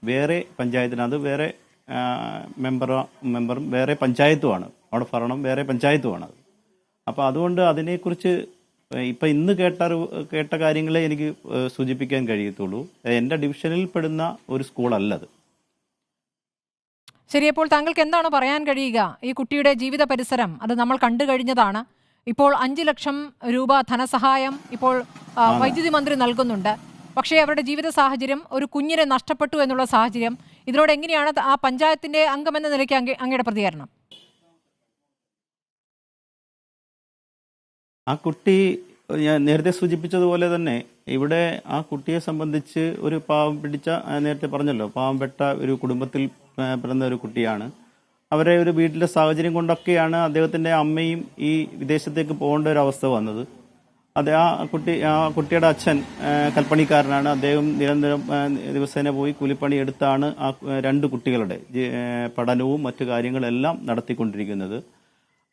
വേറെ പഞ്ചായത്തിനകത്ത്, വേറെ മെമ്പറും വേറെ പഞ്ചായത്തുമാണ്. അവിടെ ഭരണം വേറെ പഞ്ചായത്തുമാണ്. അപ്പോൾ അതുകൊണ്ട് അതിനെക്കുറിച്ച് ഇപ്പം ഇന്ന് കേട്ട കാര്യങ്ങളെ എനിക്ക് സൂചിപ്പിക്കാൻ കഴിയത്തുള്ളൂ. എൻ്റെ ഡിവിഷനിൽ പെടുന്ന ഒരു സ്കൂളല്ലത്. ശരി, അപ്പോൾ താങ്കൾക്ക് എന്താണ് പറയാൻ കഴിയുക? ഈ കുട്ടിയുടെ ജീവിത പരിസരം അത് നമ്മൾ കണ്ടു കഴിഞ്ഞതാണ്. ഇപ്പോൾ 5 ലക്ഷം രൂപ ധനസഹായം ഇപ്പോൾ വൈദ്യുതി മന്ത്രി നൽകുന്നുണ്ട്. പക്ഷേ അവരുടെ ജീവിത സാഹചര്യം, ഒരു കുഞ്ഞിനെ നഷ്ടപ്പെട്ടു എന്നുള്ള സാഹചര്യം, ഇതിനോട് എങ്ങനെയാണ് ആ പഞ്ചായത്തിന്റെ അംഗം എന്ന നിലയ്ക്ക് അങ്ങയുടെ പ്രതികരണം? ആ കുട്ടി ഞാൻ നേരത്തെ സൂചിപ്പിച്ചതുപോലെ തന്നെ ഇവിടെ ആ കുട്ടിയെ സംബന്ധിച്ച് ഒരു പാവം പിടിച്ച, നേരത്തെ പറഞ്ഞല്ലോ, പാവംപെട്ട ഒരു കുടുംബത്തിൽ പിറന്ന ഒരു കുട്ടിയാണ്. അവരെ ഒരു വീട്ടിലെ സാഹചര്യം കൊണ്ടൊക്കെയാണ് അദ്ദേഹത്തിന്റെ അമ്മയും ഈ വിദേശത്തേക്ക് പോകേണ്ട ഒരു അവസ്ഥ വന്നത്. അത് ആ കുട്ടിയുടെ അച്ഛൻ കൽപ്പണിക്കാരനാണ്. അദ്ദേഹം നിരന്തരം ദിവസേന പോയി കൂലിപ്പണി എടുത്താണ് ആ 2 കുട്ടികളുടെ പഠനവും മറ്റു കാര്യങ്ങളെല്ലാം നടത്തിക്കൊണ്ടിരിക്കുന്നത്.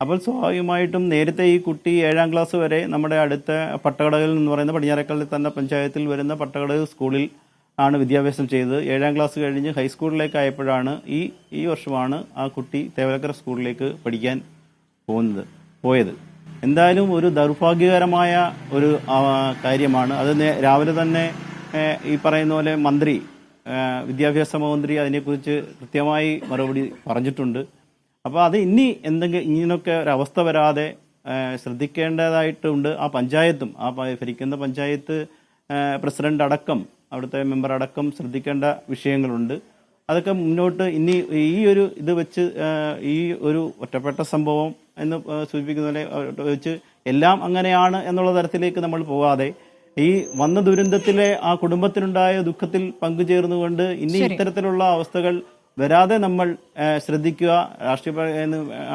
അപ്പോൾ സ്വാഭാവികമായിട്ടും നേരത്തെ ഈ കുട്ടി 7ാം ക്ലാസ് വരെ നമ്മുടെ അടുത്ത പട്ടകടകൾ എന്ന് പറയുന്ന പടിഞ്ഞാറേക്കല്ലിൽ തന്നെ പഞ്ചായത്തിൽ വരുന്ന പട്ടകടകൾ സ്കൂളിൽ ആണ് വിദ്യാഭ്യാസം ചെയ്തത്. 7ാം ക്ലാസ് കഴിഞ്ഞ് ഹൈസ്കൂളിലേക്ക് ആയപ്പോഴാണ് ഈ വർഷമാണ് ആ കുട്ടി തേവലക്കര സ്കൂളിലേക്ക് പഠിക്കാൻ പോയത്. എന്തായാലും ഒരു ദൗർഭാഗ്യകരമായ ഒരു കാര്യമാണ് അത്. രാവിലെ തന്നെ ഈ പറയുന്ന പോലെ വിദ്യാഭ്യാസ മന്ത്രി അതിനെക്കുറിച്ച് കൃത്യമായി മറുപടി പറഞ്ഞിട്ടുണ്ട്. അപ്പോൾ അത് ഇനി ഇങ്ങനൊക്കെ ഒരവസ്ഥ വരാതെ ശ്രദ്ധിക്കേണ്ടതായിട്ടുണ്ട്. ആ പഞ്ചായത്തും ഭരിക്കുന്ന പഞ്ചായത്ത് പ്രസിഡന്റ് അടക്കം അവിടുത്തെ മെമ്പർ അടക്കം ശ്രദ്ധിക്കേണ്ട വിഷയങ്ങളുണ്ട്. അതൊക്കെ മുന്നോട്ട് ഇനി ഇത് വെച്ച് ഈ ഒരു ഒറ്റപ്പെട്ട സംഭവം എന്ന് സൂചിപ്പിക്കുന്ന വെച്ച് എല്ലാം അങ്ങനെയാണ് എന്നുള്ള തരത്തിലേക്ക് നമ്മൾ പോകാതെ ഈ വന്ന ദുരന്തത്തിലെ ആ കുടുംബത്തിനുണ്ടായ ദുഃഖത്തിൽ പങ്കുചേർന്നുകൊണ്ട് ഇനി ഇത്തരത്തിലുള്ള അവസ്ഥകൾ വരാതെ നമ്മൾ ശ്രദ്ധിക്കുക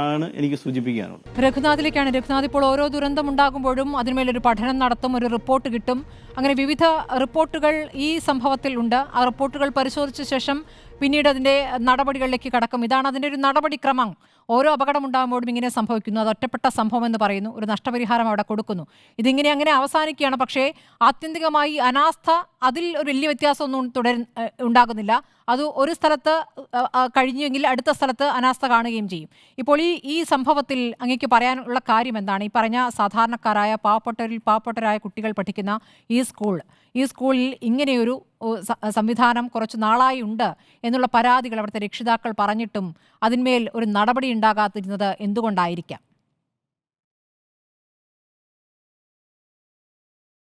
ആണ് എനിക്ക് സൂചിപ്പിക്കാനുള്ളത്. രഘുനാഥിലേക്കാണ്. രഘുനാഥ്, ഇപ്പോൾ ഓരോ ദുരന്തം ഉണ്ടാകുമ്പോഴും അതിന്മേലൊരു പഠനം നടത്തും, ഒരു റിപ്പോർട്ട് കിട്ടും. അങ്ങനെ വിവിധ റിപ്പോർട്ടുകൾ ഈ സംഭവത്തിൽ ഉണ്ട്. ആ റിപ്പോർട്ടുകൾ പരിശോധിച്ച ശേഷം പിന്നീട് അതിൻ്റെ നടപടികളിലേക്ക് കടക്കും. ഇതാണ് അതിൻ്റെ ഒരു നടപടിക്രമം. ഓരോ അപകടം ഉണ്ടാകുമ്പോഴും ഇങ്ങനെ സംഭവിക്കുന്നു. അത് ഒറ്റപ്പെട്ട സംഭവം എന്ന് പറയുന്നു, ഒരു നഷ്ടപരിഹാരം അവിടെ കൊടുക്കുന്നു. ഇതിങ്ങനെ അങ്ങനെ അവസാനിക്കുകയാണ്. പക്ഷേ ആത്യന്തികമായി അനാസ്ഥ, അതിൽ ഒരു വലിയ വ്യത്യാസമൊന്നും ഉണ്ടാകുന്നില്ല. അത് ഒരു സ്ഥലത്ത് കഴിഞ്ഞുവെങ്കിൽ അടുത്ത സ്ഥലത്ത് അനാസ്ഥ കാണുകയും ചെയ്യും. ഇപ്പോൾ ഈ സംഭവത്തിൽ അങ്ങേക്ക് പറയാനുള്ള കാര്യം എന്താണ്? ഈ പറഞ്ഞ സാധാരണക്കാരായ പാവപ്പെട്ടവരായ കുട്ടികൾ പഠിക്കുന്ന ഈ സ്കൂളിൽ ഇങ്ങനെയൊരു സംവിധാനം കുറച്ച് നാളായി ഉണ്ട് എന്നുള്ള പരാതികൾ അവിടുത്തെ രക്ഷിതാക്കൾ പറഞ്ഞിട്ടും അതിന്മേൽ ഒരു നടപടി ഉണ്ടാകാതിരുന്നത് എന്തുകൊണ്ടായിരിക്കാം?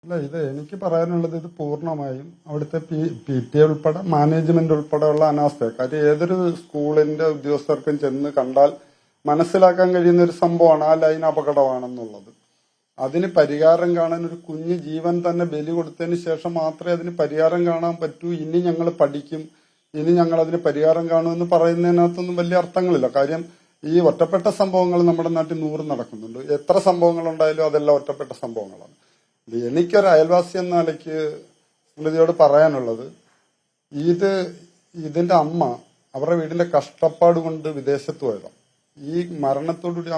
അല്ല, ഇത് എനിക്ക് പറയാനുള്ളത്, ഇത് പൂർണ്ണമായും അവിടുത്തെ PTA ഉൾപ്പെടെ മാനേജ്മെന്റ് ഉൾപ്പെടെയുള്ള അനാസ്ഥ. കാര്യം ഏതൊരു സ്കൂളിന്റെ ഉദ്യോഗസ്ഥർക്കും ചെന്ന് കണ്ടാൽ മനസ്സിലാക്കാൻ കഴിയുന്ന ഒരു സംഭവമാണ് ആ ലൈൻ അപകടമാണെന്നുള്ളത്. അതിന് പരിഹാരം കാണാൻ ഒരു കുഞ്ഞ് ജീവൻ തന്നെ ബലി കൊടുത്തതിന് ശേഷം മാത്രമേ അതിന് പരിഹാരം കാണാൻ പറ്റൂ. ഇനി ഞങ്ങൾ പഠിക്കും, ഇനി ഞങ്ങൾ അതിന് പരിഹാരം കാണുമെന്ന് പറയുന്നതിനകത്തൊന്നും വലിയ അർത്ഥങ്ങളില്ല. കാര്യം ഈ ഒറ്റപ്പെട്ട സംഭവങ്ങൾ നമ്മുടെ നാട്ടിൽ 100 നടക്കുന്നുണ്ട്. എത്ര സംഭവങ്ങൾ ഉണ്ടായാലും അതെല്ലാം ഒറ്റപ്പെട്ട സംഭവങ്ങളാണ്. എനിക്കൊരു അയൽവാസി എന്ന നിലയ്ക്ക് സ്മൃതിയോട് പറയാനുള്ളത്, ഇതിന്റെ അമ്മ അവരുടെ വീടിന്റെ കഷ്ടപ്പാട് കൊണ്ട് വിദേശത്ത് പോയതാണ്. ഈ മരണത്തോടുകൂടി ആ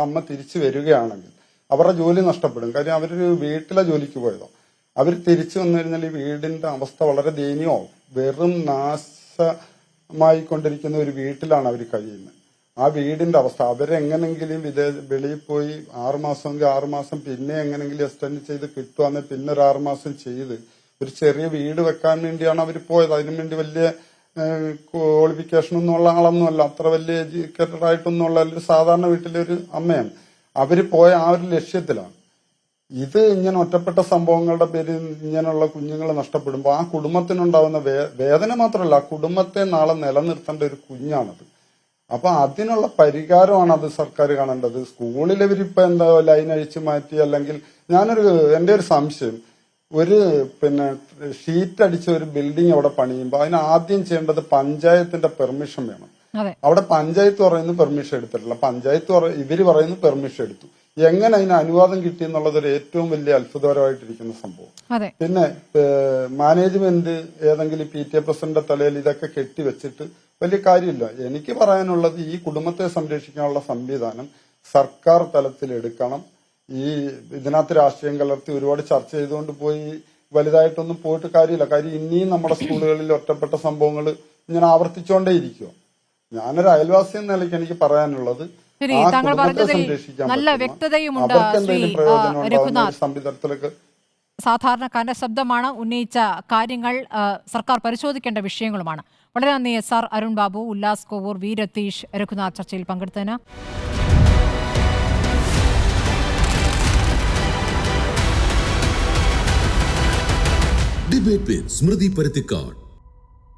അമ്മ തിരിച്ചു വരികയാണെങ്കിൽ അവരുടെ ജോലി നഷ്ടപ്പെടും. കാര്യം അവരൊരു വീട്ടിലെ ജോലിക്ക് പോയതാണ്. അവർ തിരിച്ചു വന്നു കഴിഞ്ഞാൽ ഈ വീടിന്റെ അവസ്ഥ വളരെ ദയനീയമാവും. വെറും നാശമായിക്കൊണ്ടിരിക്കുന്ന ഒരു വീട്ടിലാണ് അവർ കഴിയുന്നത്. ആ വീടിന്റെ അവസ്ഥ അവരെങ്ങനെങ്കിലും വെളിയിൽ പോയി 6 മാസമെങ്കിൽ 6 മാസം, പിന്നെ എങ്ങനെങ്കിലും എക്സ്റ്റെൻഡ് ചെയ്ത് കിട്ടുവാന്ന് പിന്നെ ഒരു 6 മാസം ചെയ്ത് ഒരു ചെറിയ വീട് വെക്കാൻ വേണ്ടിയാണ് അവർ പോയത്. അതിനു വേണ്ടി വലിയ ക്വാളിഫിക്കേഷൻ ഒന്നും ഉള്ള ആളൊന്നുമല്ല, അത്ര വലിയ എഡ്യൂക്കേറ്റഡ് ആയിട്ടൊന്നും ഉള്ള ഒരു സാധാരണ വീട്ടിലെ ഒരു അമ്മയാണ്. അവര് പോയ ആ ഒരു ലക്ഷ്യത്തിലാണ്. ഇത് ഇങ്ങനെ ഒറ്റപ്പെട്ട സംഭവങ്ങളുടെ പേരിൽ ഇങ്ങനെയുള്ള കുഞ്ഞുങ്ങൾ നഷ്ടപ്പെടുമ്പോൾ ആ കുടുംബത്തിനുണ്ടാവുന്ന വേദന മാത്രമല്ല, ആ കുടുംബത്തെ നാളെ നിലനിർത്തേണ്ട ഒരു കുഞ്ഞാണത്. അപ്പൊ അതിനുള്ള പരിഹാരമാണ് അത് സർക്കാർ കാണേണ്ടത്. സ്കൂളിൽ ഇവരിപ്പോ എന്താ ലൈൻ അഴിച്ചു മാറ്റി, അല്ലെങ്കിൽ എന്റെ ഒരു സംശയം, ഒരു ഷീറ്റ് അടിച്ച ഒരു ബിൽഡിംഗ് അവിടെ പണിയുമ്പോൾ അതിന് ആദ്യം ചെയ്യേണ്ടത് പഞ്ചായത്തിന്റെ പെർമിഷൻ വേണം. അവിടെ പഞ്ചായത്ത് പറയുന്നു പെർമിഷൻ എടുത്തിട്ടില്ല, ഇവര് പറയുന്നു പെർമിഷൻ എടുത്തു. എങ്ങനെ അതിന് അനുവാദം കിട്ടി എന്നുള്ളത് ഒരു ഏറ്റവും വലിയ അത്ഭുതകരമായിട്ടിരിക്കുന്ന സംഭവം. പിന്നെ മാനേജ്മെന്റ് ഏതെങ്കിലും PTA പ്രസിഡന്റിന്റെ തലയിൽ ഇതൊക്കെ കെട്ടിവെച്ചിട്ട് വലിയ കാര്യമില്ല. എനിക്ക് പറയാനുള്ളത്, ഈ കുടുംബത്തെ സംരക്ഷിക്കാനുള്ള സംവിധാനം സർക്കാർ തലത്തിൽ എടുക്കണം. ഇതിനകത്ത് രാഷ്ട്രീയം കലർത്തി ഒരുപാട് ചർച്ച ചെയ്തുകൊണ്ട് പോയി വലുതായിട്ടൊന്നും പോയിട്ട് കാര്യമില്ല. കാര്യം ഇനിയും നമ്മുടെ സ്കൂളുകളിൽ ഒറ്റപ്പെട്ട സംഭവങ്ങൾ ഇങ്ങനെ ആവർത്തിച്ചുകൊണ്ടേ ഇരിക്കുക. ഞാനൊരു അയൽവാസി എന്ന നിലയ്ക്ക് എനിക്ക് പറയാനുള്ളത്, താങ്കൾ പറഞ്ഞതിൽ നല്ല വ്യക്തതയുമുണ്ട് ശ്രീ സംവിധാനത്തിലൊക്കെ. സാധാരണക്കാരന്റെ ശബ്ദമാണ്, ഉന്നയിച്ച കാര്യങ്ങൾ സർക്കാർ പരിശോധിക്കേണ്ട വിഷയങ്ങളുമാണ്. വളരെ നന്ദി SR അരുൺ ബാബു, ഉല്ലാസ് കോവൂർ, വി രതീഷ്, രഘുനാഥ് ചർച്ചയിൽ പങ്കെടുത്തതിന്. ഡിബേറ്റ് വിത്ത് സ്മൃതി പരുത്തിക്കാട്.